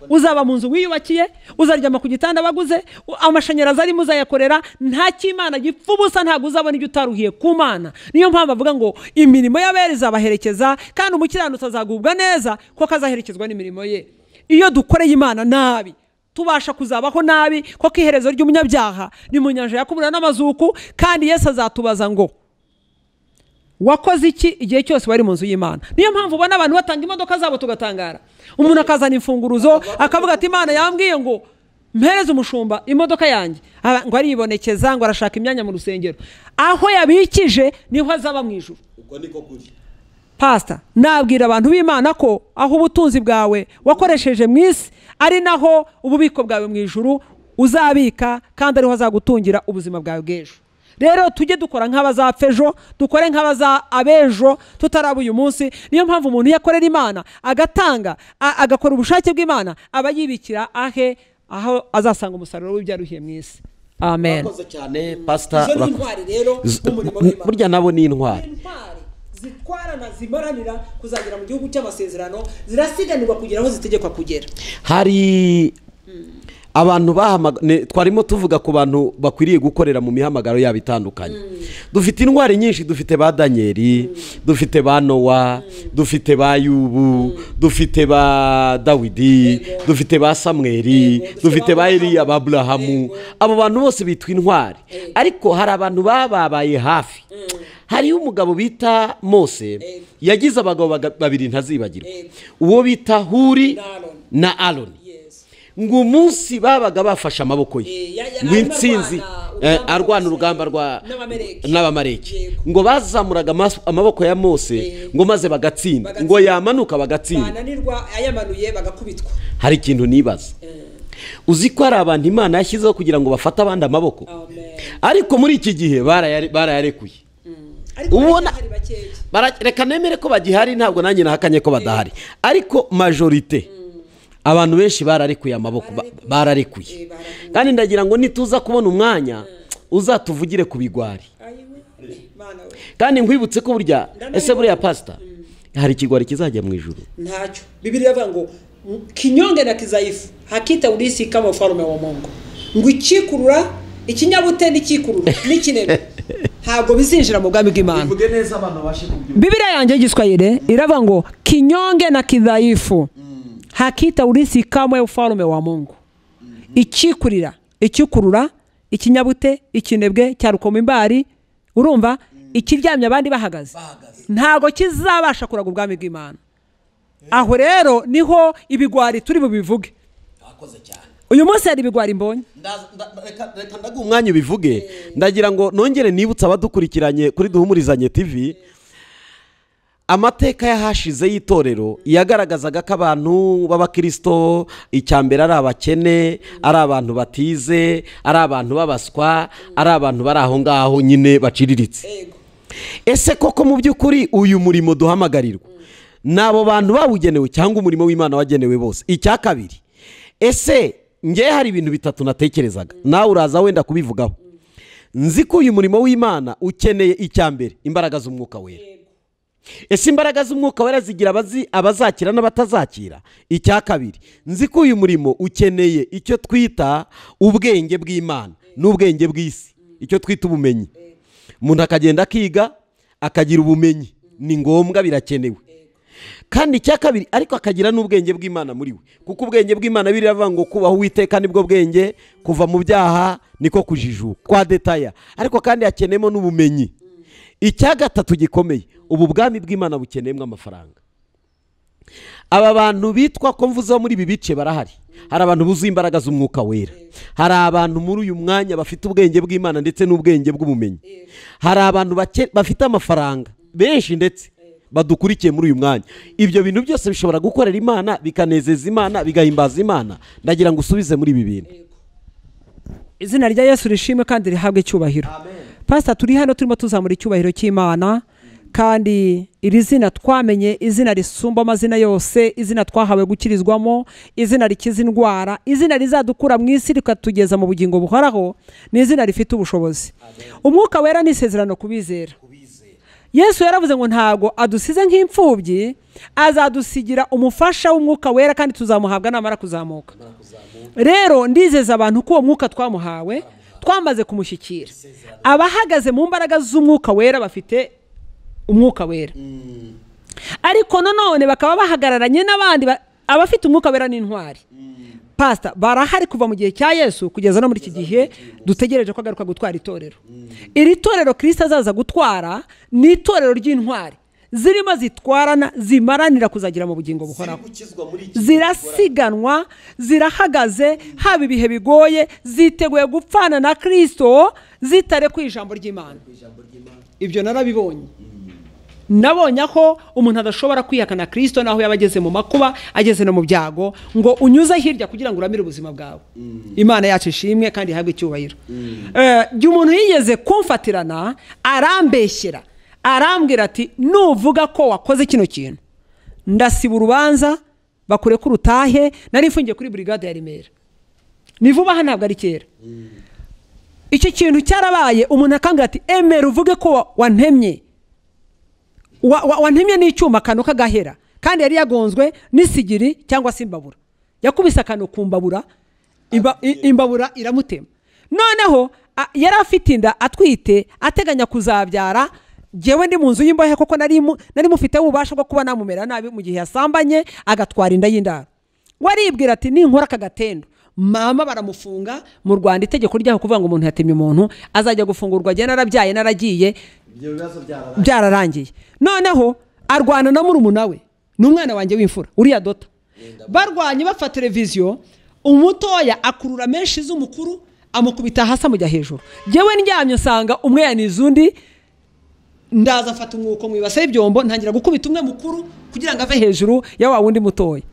Speaker 1: uzaba mu nzu wiyubakiye, uzaryama ku gitanda baguze, amashanyarazi arimo uzayakorera, nta cy'Imana gipfa ubusa, ntabwo uzabona ibyo utaruhiye ku Mana. Niyo mpamvu avuga ngo imirimo y'abera izabaherekeza, kandi umukiranutsi azagubwa neza kuko azaherekezwa n'imirimo ye. Iyo dukoreye Imana nabi tubasha kuzabaho nabi, kuko iherezo ry'umunyabyaha ni mu nyanja yakumura n'amazuku, kandi Yesu azatubaza ngo wakoze iki igihe cyose wari mu nzu y'Imana. Niyo mpamvu ubona abantu batanga imodoka zabo tugatangara. Umuntu akazana imfunguruzo akavuga ati Imana yambwiye ngo mpereze umushumba imodoka yanjye, ngo aribonekeza ngo arashaka imyanya mu rusengero. Aho yabikije niho azaba mu ijuru.
Speaker 2: Uko niko kuri.
Speaker 1: Pastor, nabwira abantu b'Imana ko aho ubutunzi bwawe wakoresheje mu isi ari naho ububiko bwawe mu ijuru uzabika, kandi ariho azagutungira ubuzima bwawe bw'ejo. Rero tujye dukora nk'abazapfa ejo, dukore nk'abazabejo tutaraba uyu munsi. Niyo mpamvu umuntu yakorera Imana agatanga, agakora ubushake bw'Imana, aba yibikira aho azasanga umusaruro w'ibyaruhiye mu isi. Amen.
Speaker 2: Urakoze cyane Pastor. Burya nabo ni intwari
Speaker 1: zitwarana zimaranira kuzagera mu gihugu cy'amasezerano, zirasiganirwa kugira aho zitegekwa kugera.
Speaker 2: Hari abantu twarimo tuvuga ku bantu bakwiriye gukorera mu mihamagaro yabo itandukanye. Dufite intwari nyinshi, dufite ba Danieli, dufite ba Nowa, dufite ba Yubu, dufite ba Dawidi, dufite ba Samweli, dufite ba Eliya, ba Aburahamu. Abo bantu bose bitwa intwari, ariko hari abantu babaye hafi. Hariho umugabo bita Mose, yagize abagabo babiri ntazibagirwa, uwo bita Huri na Aroni. Ngo umunsi babaga bafashe amaboko ye ngo intsinzi arwana urugamba n'abamareki, ngo bazamuraga amaboko ya Mose ngo maze bagatsinda, ngo yamanuka bagatsinda,
Speaker 1: ayamanuye bagakubitwa.
Speaker 2: Hari ikintu nibaza, uzi ko hari abantu Imana yashyizeho kugira ngo bafate abandi amaboko, ariko muri iki gihe barayarekuye. Ubona reka nemere ko bagihari, ntabwo nanjye nahakanye ko badahari, ariko majorite abantu benshi bararekuye amaboko, bararekuye. Kandi ndagira ngo nituza kubona umwanya uzatuvugire ku bigwari. Kandi nkwibutse ko burya ese buriya pastor hari ikigwari kizajya mu ijuru?
Speaker 1: Ntacyo. Bibiliya ivuga ngo kinyonge na kizaifu hakita urisi kama ufalme wa Mungu, ngo ikikurura ikinyabute n'ikikurura n'ikinebe ntabwo bizinjira mu bwami bw'Imana.
Speaker 2: Bivuge neza abantu bashe kubyumva.
Speaker 1: Bibiliya yanjye y'Igiswahili iravuga ngo kinyonge na kidhaifu hakita urisi kama ufalme wa Mungu. Ikikurira, ikikurura, ikinyabute, ikinebwe cyarukoma imbari, urumva ikiryamye abandi bahagaze ntago kizabasha kuraga ubwami bw'Imana. Aho rero niho ibigwari turi bubivuge. Uyu munsi hari ibigwari mbonye.
Speaker 2: Reka ndaga umwanya ubivuge. Ndagira ngo nongere nibutsa abadukurikiranye kuri Duhumurizanye TV amateka yahashize y'itorero yagaragazaga ko abantu b'abakristo icyambere ari abakene, ari abantu batize, ari abantu babaswa, ari abantu bari aho ngaho nyine baciriritse. Ese koko mu by'ukuri uyu murimo duhamagarirwa nabo bantu bawugenewe cyangwa umurimo w'Imana wagenewe bose? Icya kabiri, ese nge hari ibintu bitatu natekerezaga, nawe uraza wenda kubivugaho. Nzi ko uyu murimo w'Imana ukeneye icyambere imbaraga z'umwuka wera. Ese imbaraga z'umwuka wera zigira abazakira n'abatazakira? Icya kabiri, nzi ko uyu murimo ukeneye icyo twita ubwenge bw'Imana n'ubwenge bw'isi, icyo twita ubumenyi. Umuntu akagenda akiga akagira ubumenyi, ni ngombwa, birakenewe. Kandi icya kabiri, ariko akagira n'ubwenge bw'Imana muri we, kuko ubwenge bw'Imana biravuga ngo kubaho Uwiteka nibwo bwenge, kuva mu byaha niko kujijuka, kwa detaya, ariko kandi akenemo n'ubumenyi. Icya gatatu gikomeye, ubu bwami bw'Imana bukeneyemo amafaranga. Aba bantu bitwa ko mvuze muri ibi bice barahari. Hari abantu buzuye imbaraga z'umwuka wera, hari abantu muri uyu mwanya bafite ubwenge bw'Imana ndetse n'ubwenge bw'ubumenyi, hari abantu bafite amafaranga benshi ndetse badukurikiye muri uyu mwanya. Ibyo bintu byose bishobora gukorera Imana, bikanezeza Imana, bigahimbaza Imana. Ndagira ngo usubize muri ibi bintu.
Speaker 1: Izina rya Yesu rishimwe kandi rihabwe icyubahiro. Pastor, turi hano turimo tuzamura icyubahiro cy'Imana, kandi iri zina twamenye, izina risumba amazina yose, izina twahawe gukirizwamo, izina rikiza indwara, izina rizadukura mu isi rikatugeza mu bugingo buhoraho, ni izina rifite ubushobozi. Umwuka wera ni isezerano kubizera. Yesu yaravuze ngo ntago adusize nk'imfubyi, azadusigira umufasha w'umwuka wera, kandi tuzamuhabwa namara kuzamuka. Rero ndizeza abantu ko uwo mwuka twamuhawe, twamaze kumushyikira. Abahagaze mu mbaraga z'umwuka wera bafite umwuka wera, ariko nanone bakaba bahagararanye n'abandi abafite umwuka wera n'intwari. Pastor, barahari kuva mu gihe cya Yesu kugeza no muri iki gihe dutegereje ko agaruka gutwara itorero. Iri torero Kristo azaza gutwara ni itorero ry'intwari zirimo zitwarana, zimaranira kuzagira mu bugingo buhoraho, zirasiganwa, zirahagaze, haba ibihe bigoye, ziteguye gupfana na Kristo, zitare ku ijambo ry'Imana. Ibyo narabibonye. Nabonye ko umuntu adashobora kwihakana Kristo naho yabageze mu makuba, ageze no mu byago, ngo unyuze hirya kugira ngo uramire ubuzima bwawe. Imana yacu ishimwe kandi ihabwe icyubahiro. Umuntu yigeze kumfatirana, arambeshyera, arambwira ati nuvuga ko wakoze kino kintu ndasiba urubanza bakure ku rutahe. Nari mfungiye kuri brigade ya Remera, ni vuba aha ntabwo ari kera. Icyo kintu cyarabaye, umuntu akambwira ati emera uvuge ko wantemye. Wantemye n'icyuma kano kagahera, kandi yari yagonzwe n'isigiri cyangwa se imbabura. Yakubise kano kumbabura, imbabura iramutema. Noneho yari afite inda atwite ateganya kuzabyara, jewe ndi mu nzu y'imbohe koko nari mufite ububasha bwo kuba namumera nabi mu gihe yasambanye agatwara inda y'indaro. Waribwira ati ninkora akagatendo mama baramufunga. Mu Rwanda itegeko ryaho kuvuga ngo umuntu yatemye umuntu azajya gufungurwa, agenda narabyaye naragiye byararangiye. Noneho arwana na murumuna we n'umwana wanjye w'imfura uriya Dota, barwanye bafata televiziyo, umutoya akurura menshi z'umukuru amukubita hasi amujya hejuru. Jewe ndyamye nsanga umwe yaniza undi, ndaza afata umwuko mwibase ibyombo ntangira gukubita umwe mukuru kugira ngo ave hejuru ya wa wundi mutoya.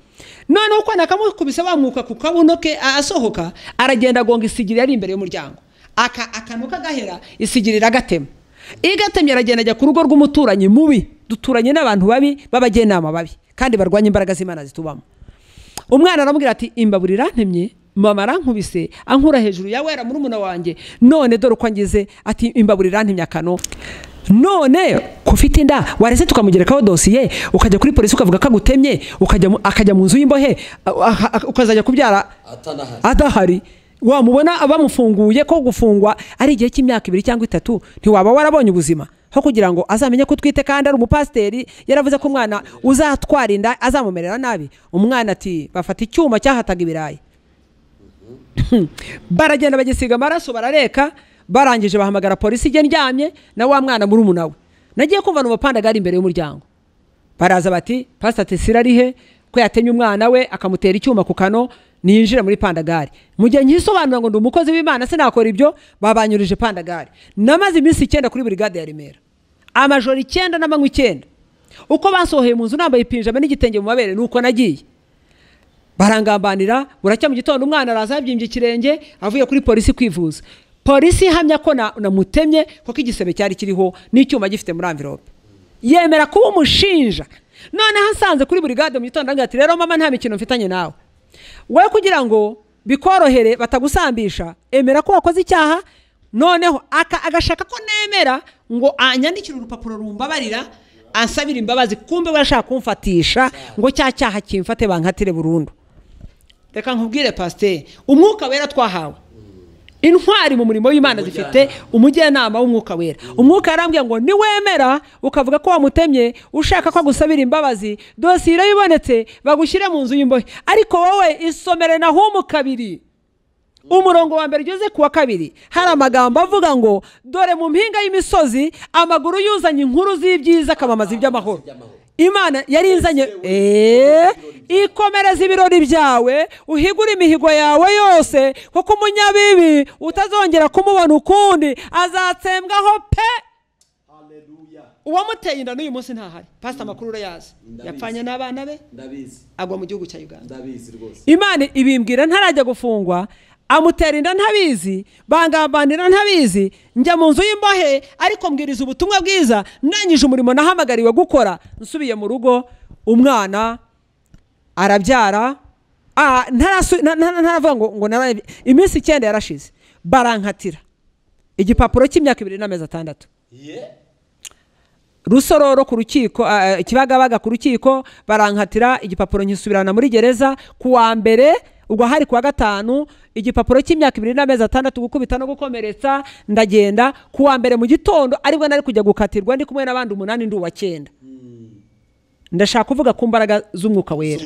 Speaker 1: Noneho uko nakamukubise bamwuka ku kabuno ke asohoka, aragenda agonga isigiri yari imbere y'umuryango, akanuka gahera isigiri ragatema. Igatemye aragenda ajya ku rugo rw'umuturanyi mubi, duturanye n'abantu babi b'abagenama babi kandi barwanya imbaraga z'Imana zitubamo. Umwana aramubwira ati imbabura irantemye, mama arankubise ankura hejuru ya wera murumuna wanjye, none dore uko ngize. Ati imbabura irantemye akano, none kufite inda warese tukamugerekaho dosiye ukajya kuri polisi ukavuga ko agutemye, akajya mu nzu y'imbohe ukazajya kubyara adahari. Wamubona abamufunguye ko gufungwa ari igihe cy'imyaka 2 cyangwa 3, ntiwaba warabonye ubuzima ho kugira ngo azamenye ko twite kandi ari umupasteri yaravuze ko umwana uzatwara inda azamumerera nabi. Umwana ati bafata icyuma cyahataga ibirayi baragenda bagisiga amaraso barareka, barangije bahamagara polisi ndyamye na wa mwana murumuna we. Nagiye kumva n'umupanda gari imbere y'umuryango, baraza bati Pastor Tesira arihe ko yatenye umwana we akamutera icyuma ku kano ninjira muri pandagari. Mu gihe nyisobanura ngo ndi umukozi w'Imana sinakora ibyo, babanyurije pandagari. Namaze iminsi 9 kuri brigade ya Remera, amajoro 9 n'amanywa 9. Uko basohoye mu nzu nambaye ipinjama n'igitenge mu mabere nuko nagiye. Barangambanira, buracya mu gitondo umwana araza yabyimbye ikirenge avuye kuri polisi kwivuza. Polisi ihamya ko namutemye kuko igisebe cyari kiriho n'icyuma gifite muri envelope. Yemera kuba umushinja. None hasanze kuri brigade mu gitondo ngati rero mama nta mikino mfitanye nawe. We kugira ngo bikorohere batagusambisha, emera ko wakoze icyaha. Noneho agashaka ko nemera ngo anyandikira urupapuro rumbabarira ansabira imbabazi, kumbe barashaka kumfatisha ngo cyaha kimfate bankatire burundu. Reka nkubwire pasteur, umwuka wera twahawe intwari mu murimo w'Imana zifite umujyanama w'umwuka wera. Umwuka yarambwiye ngo niwemera ukavuga ko wamutemye ushaka ko gusabira imbabazi, dosiye ibonetse bagushyire mu nzu y'imbohe. Ariko wowe isomere Nahumu 2 umurongo wa mbere ugeze ku wa 2, hari amagambo avuga ngo dore mu mpinga y'imisozi amaguru yuzanye inkuru z'ibyiza akamamaza iby'amahoro. Imana yari inzanye ikomereza ibirori byawe, uhigura imihigo yawe yose, kuko umunyabibi utazongera kumubona ukundi azatsembwaho pe. Uwamuteye inda n'uyu munsi ntahari. Pastor makuru urayazi, yapfanye n'abana be, ndabizi, agwa mu gihugu cya Uganda. Ndabizi rwose. Imana ibimbwira ntarajya gufungwa, amutera inda ntabizi, bangambanira ntabizi, njya mu nzu y'imbohe ariko mbwiriza ubutumwa bwiza, nanyije umurimo nahamagariwe gukora. Nsubiye mu rugo umwana arabyara, ntaravuga ngo iminsi 9 yarashize, barankatira igipapuro cy'imyaka 2 n'amezi 6. Rusororo ku rukiko, Kibagabaga ku rukiko barankatira igipapuro nkisubirana muri gereza ku wa mbere, ubwo hari kwa 5, igipapuro cy'imyaka 2 n'amezi 6 gukubita no gukomeretsa. Ndagenda ku wa mbere mu gitondo aribwo nari kujya gukatirwa ndi kumwe n'abandi 8 ndi uwa 9. Ndashaka kuvuga ku mbaraga z'umwuka wera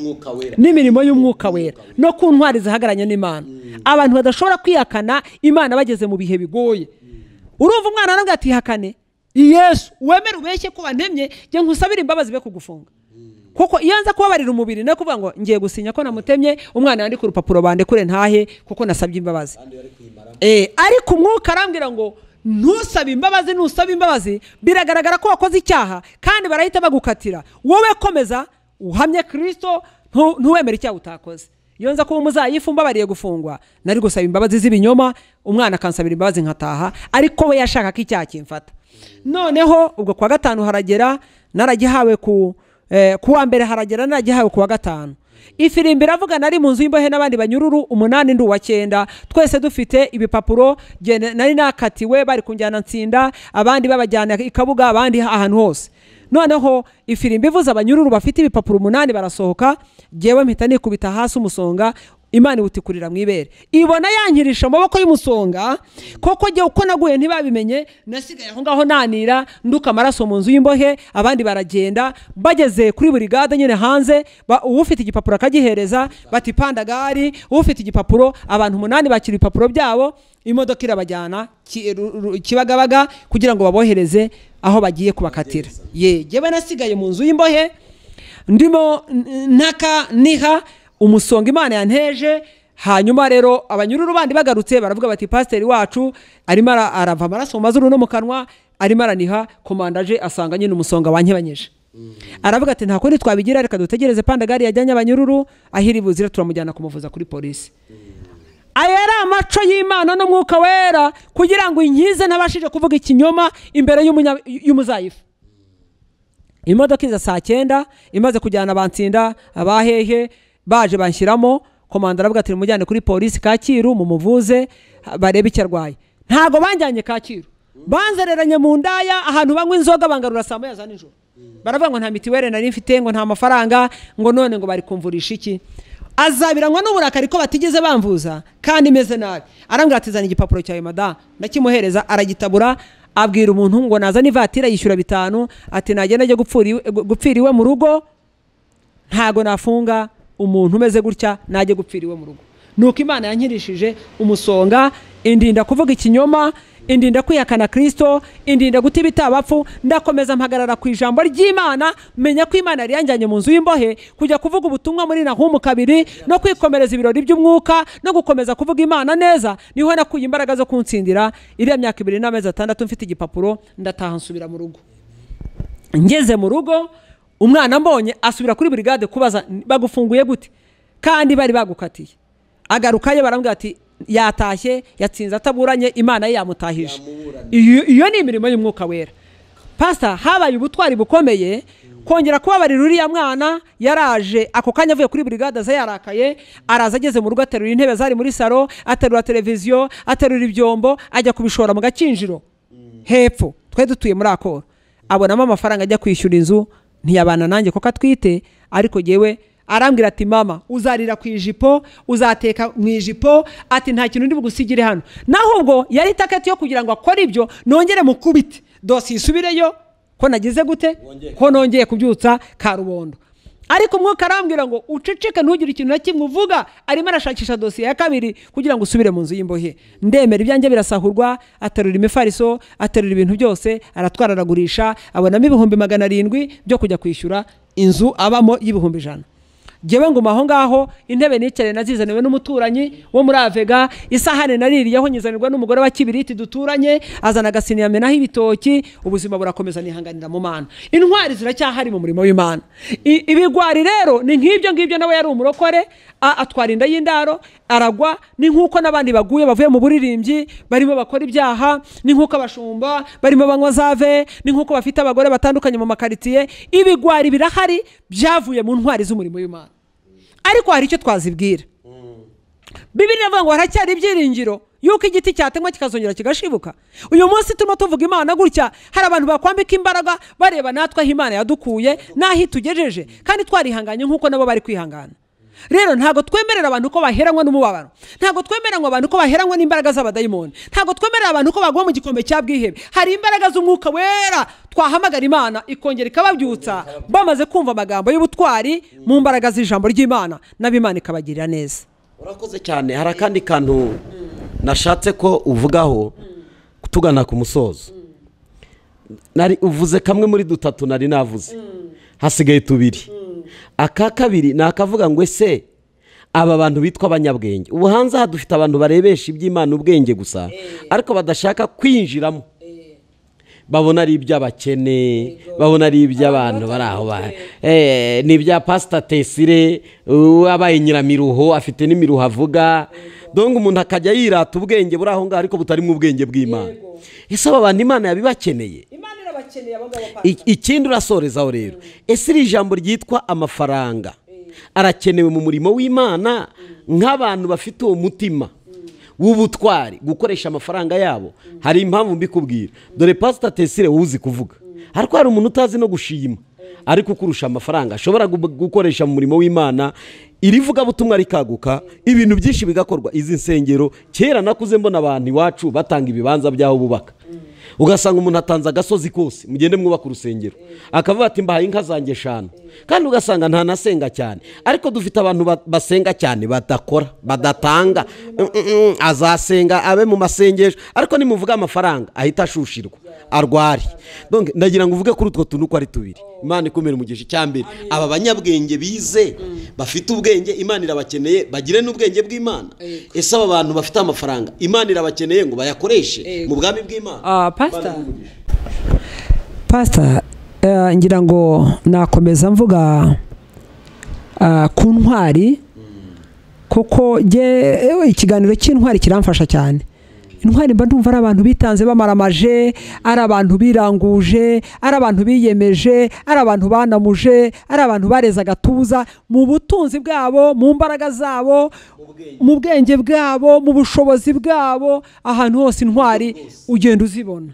Speaker 1: n'imirimo y'umwuka wera no ku ntwari zihagaranye n'Imana. Abantu badashobora kwiyakana Imana bageze mu bihe bigoye. Urumva umwana arambwira ati hakane Yesu wemera ubeshye ko bantemye, je nkusabira imbabazi be kugufunga. Kuko iyo nza kubabarira umubiri no kuvuga ngo ngiye gusinya ko namutemye, umwana yandika urupapuro bande kure ntahe kuko nasabye imbabazi. Ariko umwuka arambwira ngo ntusabe imbabazi, nusaba imbabazi biragaragara ko wakoze icyaha kandi barahita bagukatira. Wowe komeza uhamye Kristo, ntuwemera icyaha utakoze. Iyo nza kuba umuzayifu mbabariye gufungwa, nari gusaba imbabazi z'ibinyoma, umwana akansabira imbabazi nkataha, ariko we yashaka ko icyaha kimfata. Noneho ubwo kwa 5 haragera, naragihawe ku wa mbere haragera, naragihawe ku wa 5. Ifirimbi ravuga nari mu nzu y'imbohe n'abandi banyururu 8 ndi uwa 9, twese dufite ibipapuro. Nari nakatiwe bari kunjyana Nsinda, abandi babajyana Ikabuga, abandi ahantu hose. Noneho ifirimbi ivuza abanyururu bafite ibipapuro 8 barasohoka, jewe mpita nikubita hasi umusonga, Imana iwutikurira mu ibere, ibona yankirisha amaboko y'umusonga. Koko jye uko naguye ntibabimenye, nasigaye aho ngaho nanira nduka amaraso mu nzu y'imbohe. Abandi baragenda, bageze kuri burigade nyine hanze, ufite igipapuro akagihereza, bati Pandagari. Ufite igipapuro, abantu 8 bakira ibipapuro byabo, imodoka irabajyana Kibagabaga kugira ngo babohereze aho bagiye kubakatira. Jyewe nasigaye mu nzu y'imbohe, ndimo ntaka niha umusonga Imana yanteje. Hanyuma rero abanyururu bandi bagarutse baravuga bati pasiteri wacu arimo arava amaraso mu mazuru no mu kanwa, arimo araniha. Komandaje asanga nyine umusonga wankebanyeje. Aravuga ati nta kundi twabigira, reka dutegereze Pandagari yajyanye abanyururu, ahiri buzira turamujyana kumuvuza kuri polisi. Aya ari amaco y'Imana n'umwuka wera kugira ngo inkize ntabashije kuvuga ikinyoma imbere y'umuzayifu. Imodoka iza saa 9 imaze kujyana Bantsinda abahehe baje banshyiramo. Komanda aravuga ati mujyane kuri polisi Kacyiru mumuvuze barebe icyo arwaye. Ntago banjyanye Kacyiru, banzereranye mu ndaya ahantu banywa inzoga, bangarura saa 9 za nijoro. Baravuga ngo nta mitiwere nari mfite, ngo nta mafaranga, ngo none ngo bari kumvurisha iki. Azabiranywa n'uburakari ko batigeze bamvuza kandi imeze nabi. Arambwira ati zana igipapuro cyawe madam, ndakimuhereza aragitabura. Abwira umuntu ngo nazana ivatira yishyura 5, ati nagenda ajye gupfiriwe mu rugo, ntago nafunga umuntu umeze gutya najye gupfiriwe mu rugo. Nuko Imana yankirishije umusonga, indinda kuvuga ikinyoma, indinda kwihakana Kristo, indinda guta ibitabapfu. Ndakomeza mpagarara ku ijambo ry'Imana, menya ko Imana yari yanjyanye mu nzu y'imbohe kujya kuvuga ubutumwa muri Nahumu 2 no kwikomereza ibirori by'umwuka no gukomeza kuvuga Imana neza. Niho nakuye imbaraga zo kuntsindira. Iriya myaka 2 n'amezi 6 mfite igipapuro, ndataha nsubira mu rugo. Ngeze mu rugo, umwana mbonye asubira kuri brigade kubaza bagufunguye gute kandi bari bagukatiye. Agarukaye barambwira ati yatashye yatsinze ataburanye, Imana ye yamutahije. Iyo ni imirimo y'umwuka wera. Pastor, habaye ubutwari bukomeye kongera kubabarira uriya mwana. Yaraje ako kanya avuye kuri brigade aza yarakaye, araza ageze mu rugo aterura intebe zari muri salo, aterura televiziyo, aterura ibyombo, ajya kubishora mu gakinjiro hepfo. Twe dutuye muri Akoro, abonamo amafaranga ajya kwishyura inzu. Ntiyabana nanjye kuko atwite, ariko jewe arambwira ati mama uzarira ku ijipo, uzateka mu ijipo, ati nta kintu ndi bugusigire hano. Naho ubwo yari takati yo kugira ngo akore ibyo nongere mukubite dosi isubireyo ko nagize gute, ko nongeye kubyutsa Karubondo. Ariko umwuka arambwira ngo uceceke ntugire ikintu na kimwe uvuga. Arimo arashakisha dosiye ya 2 kugira ngo usubire mu nzu y'imbohe. Ndemera ibyanjye birasahurwa, aterura imifariso, aterura ibintu byose, aratwara aragurisha, abonamo 700 byo kujya kwishyura inzu abamo y'100. Jewe nguma aho ngaho, intebe nicare nazizaniwe n'umuturanyi wo muri Avega, isahane naririyeho nyizanirwa n'umugore wa Kibiriti duturanye, azana agasini yamenaho ibitoki. Ubuzima burakomeza nihanganira mu Mana. Intwari ziracyahari mu murimo w'Imana. Ibigwari rero ni nk'ibyo nawe yari umurokore, atwara inda y'indaro, aragwa. Ni nkuko nabandi baguye bavuye mu buririmbyi barimo bakora ibyaha, ni nkuko abashumba barimo banywa zave, ni nkuko bafite abagore batandukanye mu makaritiye. Ibigwari birahari byavuye mu ntwari z'umurimo w'Imana. Ariko hari icyo twazibwira. Bibiliya ivuga ngo haracyari ibyiringiro yuko igiti cyatemwa kikazongera kigashibuka. Uyu munsi turimo tuvuga Imana gutya, hari abantu bakwambika imbaraga bareba natwe aho Imana yadukuye naho itugejeje, kandi twarihanganye nkuko nabo bari kwihangana. Rero ntago twemerera abantu ko baheranwa n'umubabaro, ntago twemerera abantu ko baheranwa n'imbaraga z'abadayimoni, ntago twemerera abantu ko bagwa mu gikombe cya bwihebe. Hari imbaraga z'umwuka wera twahamagara Imana ikongera ikababyutsa bamaze kumva amagambo y'ubutwari mu mbaraga z'ijambo ry'Imana, n'ab'Imana ikabagirira neza.
Speaker 2: Urakoze cyane. Hari kandi kantu nashatse ko uvugaho kutugana ku musozo. Nari uvuze kamwe muri 3 nari navuze, hasigaye 2. Aka 2 nakavuga ngo ese aba bantu bitwa abanyabwenge, ubu hanze aha dufite abantu barebesha iby'Imana ubwenge gusa, ariko badashaka kwinjiramo. Babona ari iby'abakene, babona ari iby'abantu bari aho ni ibya Pastor Tesire wabaye nyiramiruho, afite n'imiruho avuga. Donc umuntu akajya yirata ubwenge buri aho ngaho ariko butari mu bwenge bw'Imana. Ese aba bantu Imana yabibakeneye? Imana irabakeneye abagabo. Ikindi urasorezaho rero, ese iri jambo ryitwa amafaranga arakenewe mu murimo w'Imana nk'abantu bafite uwo mutima w'ubutwari gukoresha amafaranga yabo? Hari impamvu mbikubwira. Dore Pastor Tesire uzi kuvuga, ariko hari umuntu utazi no gushima. ariko ukurusha amafaranga ashobora gukoresha mu murimo w'Imana, iri vugabutumwa rikaguka, ibintu byinshi bigakorwa. Izi nsengero kera nakuze mbona abantu iwacu batanga ibibanza by'aho bubaka, ugasanga umuntu atanze agasozi kose, mugende mwubaka urusengero, akavuga ati mbahaye inka zanjye 5, kandi ugasanga nta nasenga cyane. Ariko dufite abantu basenga cyane badakora, badatanga. Azasenga abe mu masengesho, ariko nimuvuga amafaranga ahita ashushirwa, arwari. Donc ndagira ngo uvuge kuri utwo tuntu ko ari tubiri. Imana ikomere umugisha. Cyambere, aba banyabwenge bize bafite ubwenge, Imana irabakeneye bagire n'ubwenge bw'Imana. Ese aba bantu bafite amafaranga, Imana irabakeneye ngo bayakoreshe mu bwami bw'Imana.
Speaker 1: Pastor, ngira ngo nakomeza mvuga ku ntwari, kuko ikiganiro cy'intwari kiramfasha cyane. Intwari mba ndumva ari abantu bitanze bamaramaje, ari abantu biranguje, ari abantu biyemeje, ari abantu banamuje, ari abantu bareza agatuza mu butunzi bwabo, mu mbaraga zabo, mu bwenge bwabo, mu bushobozi bwabo. Ahantu hose intwari ugenda uzibona.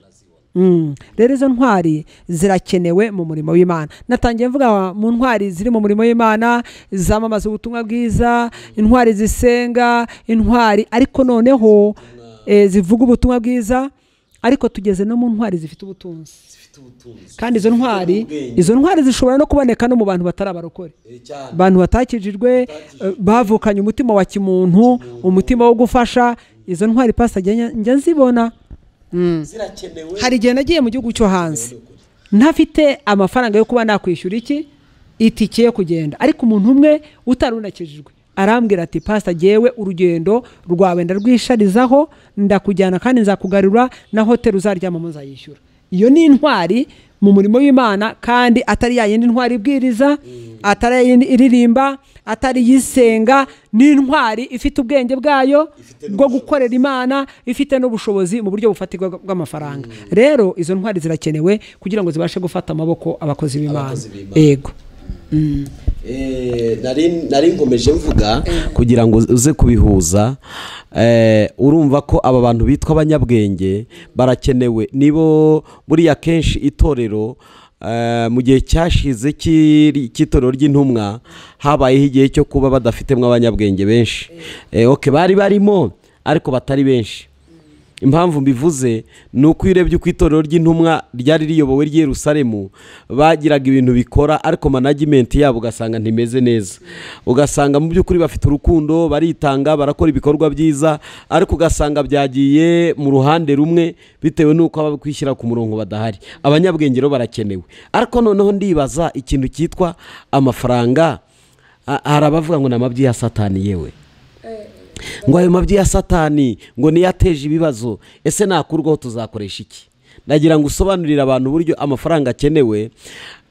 Speaker 1: Rero izo ntwari zirakenewe mu murimo w'Imana. Natangiye mvuga mu ntwari ziri mu murimo w'Imana, zamamaza ubutumwa bwiza, intwari zisenga, intwari ariko noneho zivuga ubutumwa bwiza, ariko tugeze no mu ntwari zifite ubutunzi. Kandi izo ntwari zishobora no kuboneka no mu bantu batari abarokore, abantu batakijijwe, bavukanye umutima wa kimuntu, umutima wo gufasha. Izo ntwari Pastor njya nzibona. Hari igihe nagiye mu gihugu cyo hanze ntafite amafaranga yo kuba nakwishyura itike yo kugenda, ariko umuntu umwe utarunakijijwe arambwira ati Pastor, jewe urugendo rwawe ndarwisharizaho, ndakujyana kandi nzakugarura na hotel uzaryama muzayishyura. Iyo ni intwari mu murimo w'Imana, kandi atari yayindi ntwari ibwiriza, atari yayindi iririmba, atari yisenga. Ni intwari ifite ubwenge bwayo bwo gukorera Imana, ifite n'ubushobozi mu buryo bufatirwa bw'amafaranga. Rero izo ntwari zirakenewe kugira ngo zibashe gufata amaboko abakozi b'Imana. Yego.
Speaker 2: Nari ngomeje mvuga kugira ngo uze kubihuza. Urumva ko aba bantu bitwa abanyabwenge barakenewe. Nibo buriya kenshi itorero mu gihe cyashize cy'itorero ry'intumwa habayeho igihe cyo kuba badafitemo abanyabwenge benshi. Bari barimo ariko batari benshi. Impamvu mbivuze ni uko urebye uko itorero ry'intumwa ryari riyobowe ry'i Yerusalemu, bagiraga ibintu bikora, ariko management yabo ugasanga ntimeze neza. Ugasanga mu by'ukuri bafite urukundo, baritanga, barakora ibikorwa byiza, ariko ugasanga byagiye mu ruhande rumwe bitewe n'uko abakwishyira ku murongo badahari. Abanyabwenge rero barakenewe. Ariko noneho ndibaza ikintu cyitwa amafaranga. Hari abavuga ngo n'amabyi ya Satani yewe, ngo ayo mabyi ya Satani ngo niyo ateje ibibazo. Ese nakurwaho tuzakoresha iki? Nagira ngo usobanurire abantu uburyo amafaranga akenewe.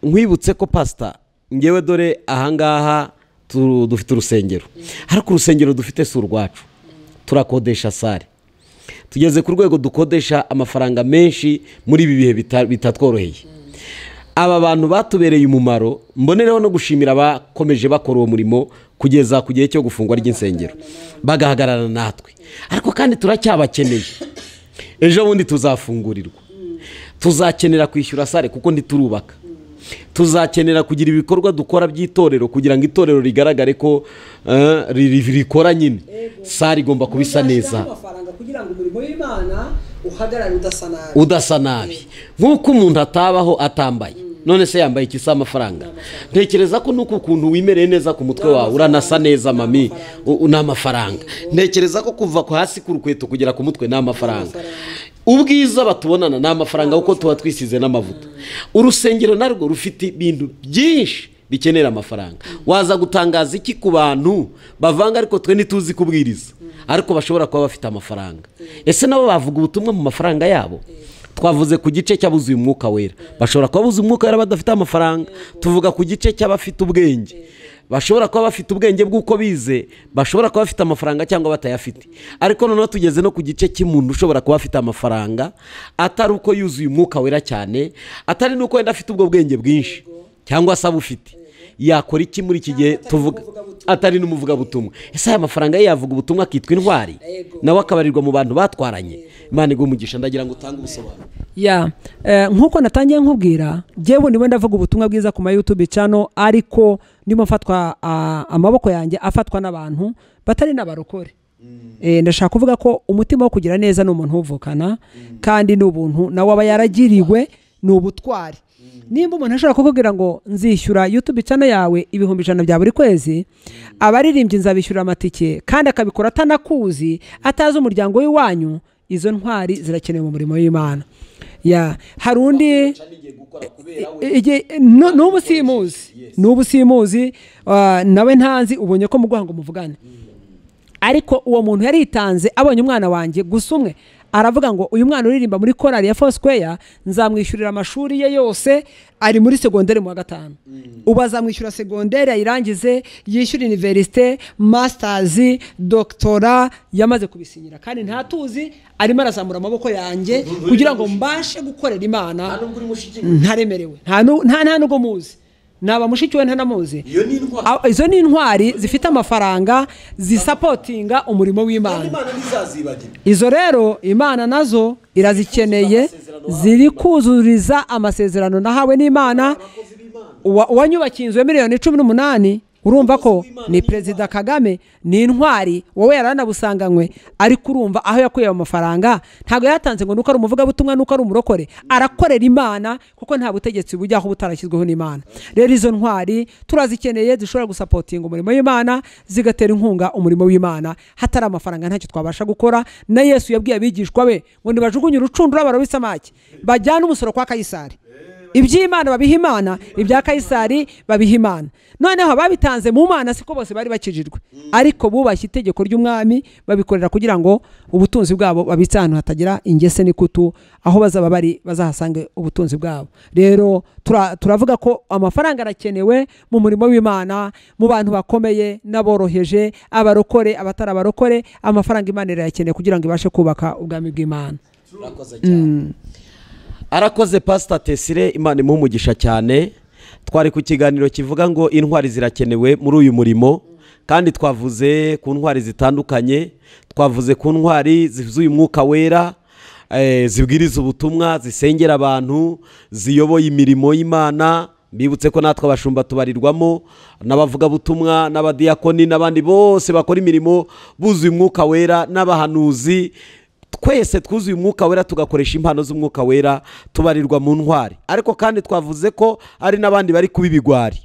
Speaker 2: Nkwibutse ko Pastor, ngewe dore ahangaha dufite urusengero, ariko urusengero dufite si urwacu, turakodesha sare. Tugeze ku rwego dukodesha amafaranga menshi muri ibi bihe bitatworoheye. Aba bantu batubereye umumaro, mbonereho no gushimira abakomeje bakora uwo murimo kugeza ku gihe cyo gufungwa ry'insengero, bagahagarara natwe. Ariko kandi turacyabakeneye. Ejo bundi tuzafungurirwa, tuzakenera kwishyura sare kuko ntiturubaka, tuzakenera kugira ibikorwa dukora by'itorero kugira ngo itorero rigaragare ko rikora nyine. Sare igomba kubisa neza
Speaker 1: kugira ngo umurimo w'Imana uhagarare
Speaker 2: udasa nabi. Nk'uko umuntu atabaho atambaye, none se yambaye iki? Amafaranga. Ntekereza ko nuko ukuntu wimereye neza ku mutwe wawe uranasa neza mami, n'amafaranga. Ntekereza ko kuva ku hasi ku rukweto kugera ku mutwe n'amafaranga. Ubwiza batubonana n'amafaranga kuko tuba twisize n'amavuta. Urusengero narwo rufite ibintu byinshi bikenera amafaranga. Waza gutangaza iki ku bantu bavanga ariko twe ntituzi kubwiriza, ariko bashobora kuba bafite amafaranga? Ese nabo bavuga ubutumwa mu mafaranga yabo? Twavuze ku gice cy'abuzuye umwuka wera, bashobora kuba buzuye umwuka wera badafite amafaranga. Tuvuga ku gice cy'abafite ubwenge, bashobora kuba bafite ubwenge bw'uko bize, bashobora kuba bafite amafaranga cyangwa batayafite. Ariko noneho tugeze no ku gice cy'umuntu ushobora kuba afite amafaranga atari uko yuzuye umwuka wera cyane, atari nuko wenda afite ubwo bwenge bwinshi cyangwa se abufite, yakora iki muri iki gihe tuvuga atari n'umuvugabutumwa? Ese aya mafaranga ye yavuga ubutumwa akitwa intwari nawe akabarirwa mu bantu batwaranye? Imana iguhe umugisha, ndagira ngo utange ubusobanuro.
Speaker 1: nk'uko natangiye nkubwira, njyewe niwe ndavuga ubutumwa bwiza ku ma YouTube channel, ariko ndimo mfatwa amaboko yanjye afatwa n'abantu batari n'abarokore. Ndashaka kuvuga ko umutima wo kugira neza n'umuntu uvukana, kandi n'ubuntu nawe aba yaragiriwe n'ubutwari. Nimba umuntu ashobora kukubwira ngo nzishyura YouTube channel yawe 100 bya buri kwezi, abaririmbyi nzabishyura amatike, kandi akabikora atanakuzi, atazi umuryango w'iwanyu, izo ntwari zirakenewe mu murimo w'Imana. Hari undi n'ubu simuzi, nawe ntanzi, ubonye ko muguha ngo muvugane. Ariko uwo muntu yaritanze, abonye umwana wanjye gusa umwe, aravuga ngo uyu mwana uririmba muri korali ya Foursquare nzamwishyurira amashuri ye yose, ari muri secondaire mu wa 5. Ubu azamwishyura secondaire ayirangize, yishyura université, masters, doctorat, yamaze kubisinyira, kandi ntatuzi, arimo arazamura amaboko yanjye kugira ngo mbashe gukorera Imana. Ntaremerewe, nta nugo muzi, naba mushiki we ntanamuzi. Izo ni intwari zifite amafaranga zisapotinga umurimo w'Imana. Izo rero Imana nazo irazikeneye, ziri kuzuriza amasezerano nahawe n'Imana. Uwanyubakiye inzu ya miliyoni 18, urumva ko ni Perezida Kagame, ni intwari. Wowe yaranabusanganywe, ariko urumva aho yakuye amafaranga ntago yatanze ngo nuko ari umuvugabutumwa, nuko ari umurokore, arakorera Imana, kuko nta butegetsi bujyaho butarashyizweho n'Imana. Rero izo ntwari turazikeneye, zishobora gusapotinga umurimo w'Imana, zigatera inkunga umurimo w'Imana. Hatari amafaranga ntacyo twabasha gukora. Na Yesu yabwiye abigishwa be ngo nibajugunye urucundura barabisamaki, bajyana umusoro kwa Kayisari. Iby'Imana babiha Imana, ibya Kayisari babiha Imana. Noneho ababitanze mu Mana siko bose bari bakijijwe, ariko bubashye itegeko ry'umwami, babikorera kugira ngo ubutunzi bwabo babitse ahantu hatagira ingese n'ikutu, aho bazaba bari bazahasange ubutunzi bwabo. Rero turavuga ko amafaranga arakenewe mu murimo w'Imana, mu bantu bakomeye n'aboroheje, abarokore, abatarabarokore. Amafaranga Imana irayakeneye kugira ngo ibashe kubaka ubwami bw'Imana.
Speaker 2: Arakoze Pastor Tesire, Imana imuhe umugisha cyane. Twari ku kiganiro kivuga ngo intwari zirakenewe muri uyu murimo, kandi twavuze ku ntwari zitandukanye. Twavuze ku ntwari zivuye umwuka wera, zibwiriza ubutumwa, zisengera abantu, ziyoboye imirimo y'Imana. Bibutse ko natwe abashumba tubarirwamo, n'abavuga butumwa, n'abadiyakoni, n'abandi bose bakora imirimo buzuye umwuka wera, n'abahanuzi. Twese twuzuye umwuka wera, tugakoresha impano z'umwuka wera, tubarirwa mu ntwari. Ariko kandi twavuze ko ari n'abandi bari kuba ibigwari.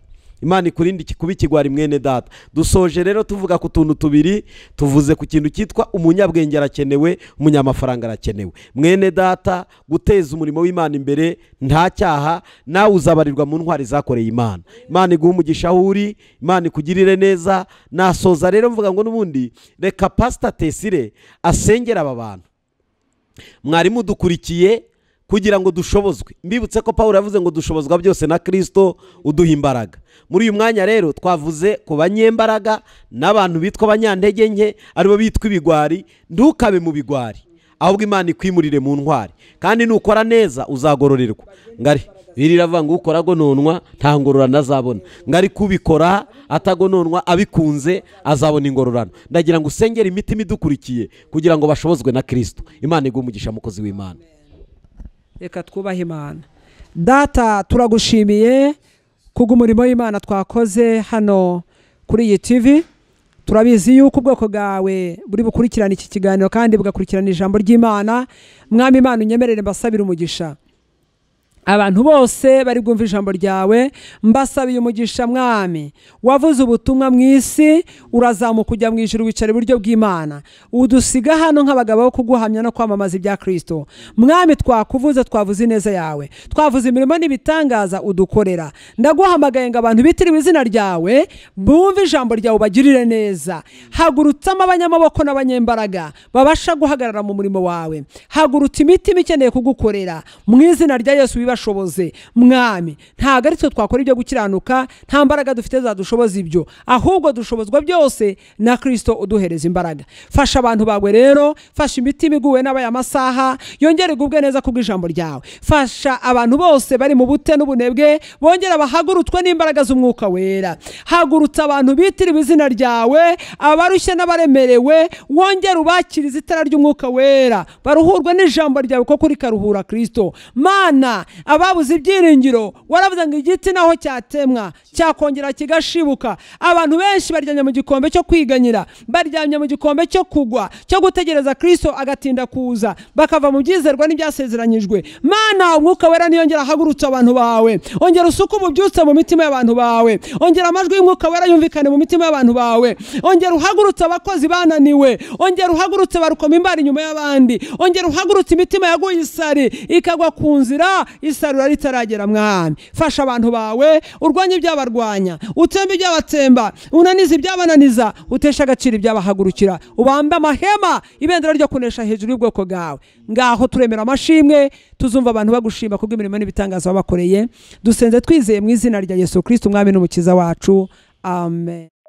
Speaker 2: Imana ikurinde kuba ikigwari mwene data. Dusoje rero tuvuga ku tuntu tubiri. Tuvuze ku kintu cyitwa umunyabwenge arakenewe, umunyamafaranga arakenewe. Mwene data, guteza umurimo w'Imana imbere nta cyaha, nawe uzabarirwa mu ntwari zakoreye Imana. Imana iguhe umugisha aho uri, Imana ikugirire neza. Nasoza rero mvuga ngo n'ubundi reka Pastor Tesire asengera aba bantu. Mwarimu dukurikiye kugira ngo dushobozwe. Mbibutse ko Paulo yavuze ngo dushobozwa byose na Kristo uduha imbaraga. Muri uyu mwanya rero twavuze ku banyembaraga n'abantu bitwa abanyantege nke, aribo bitwa ibigwari. Ntukabe mu bigwari, ahubwo Imana ikwimurire mu ntwari, kandi nukora neza uzagororerwa. Ngari biriravuga ngo ukora gononwa nta ngororano azabona, ngari kubikora atagononwa abikunze azabona ingororano. Ndagira ngo usengere imitima idukurikiye kugira ngo bashobozwe na Kristo. Imana iguhe umugisha mukozi w'Imana.
Speaker 1: Reka twubahe Imana. Data, turagushimiye kubw'umurimo w'Imana twakoze hano kuri iyi TV. Turabizi yuko ubwoko bwawe buri bukurikirana iki kiganiro, kandi bugakurikirana ijambo ry'Imana. Mwami Imana, unyemerere mbasabire umugisha abantu bose bari bwumva ijambo ryawe, mbasabiye umugisha. Mwami, wavuze ubutumwa mu isi, urazamuka ujya mu ijuru, wicara iburyo bw'Imana, udusiga hano nk'abagabo bo kuguhamya no kwamamaza ibya Kristo. Mwami, twakuvuze, twavuze ineza yawe, twavuze imirimo n'ibitangaza udukorera. Ndaguhamagaye ngo abantu bitiriwe izina ryawe bumve ijambo ryawe, bagirire neza. Hagurutsamo abanyamaboko n'abanyembaraga babasha guhagarara mu murimo wawe. Hagurutsa imitima ikeneye kugukorera, mu izina rya Yesu. ibibashoboze. Mwami, ntabwo ari twe twakora ibyo gukiranuka, nta mbaraga dufite zadushoboza ibyo, ahubwo dushobozwa byose na Kristo uduhereza imbaraga. Fasha abantu bawe rero, fasha imitima iguwe n'abaya masaha yongere igubwe neza kubw'ijambo ryawe. Fasha abantu bose bari mu bute n'ubunebwe bongera bahagurutswe n'imbaraga z'umwuka wera. Hagurutsa abantu bitiriwe izina ryawe, abarushye n'abaremerewe, wongere ubakirize itara ry'umwuka wera, baruhurwe n'ijambo ryawe ko kuri karuhura Kristo. Mana, ababuze ibyiringiro waravuze ngo igiti naho cyatemwa cyakongera kigashibuka. Abantu benshi baryamye mu gikombe cyo kwiganyira, baryamye mu gikombe cyo kugwa, cyo gutegereza Kristo agatinda kuza, bakava mu byizerwa n'ibyasezeranyijwe. Mana, umwuka wera niyongera hagurutsa abantu bawe, ongera usuke ububyutse mu mitima y'abantu bawe, ongera amajwi y'umwuka wera yumvikane mu mitima y'abantu bawe, ongera uhagurutse abakozi bananiwe, ongera uhagurutse barukoma imbari inyuma y'abandi, ongera uhagurutse imitima yaguye isari ikagwa ku nzira, isarura ritaragera. Mwami, fasha abantu bawe, urwanye ibyabarwanya, utsembe ibyabatsemba, unanize ibyabananiza, utesha agaciro ibyabahagurukira, ubambe amahema ibendera ryo kunesha hejuru y'ubwoko bwawe. Ngaho turemera amashimwe, tuzumva abantu bagushima kubw'imirimo n'ibitangaza wabakoreye. Dusenze twizeye mu izina rya Yesu Kristo, umwami n'umukiza wacu. Amen.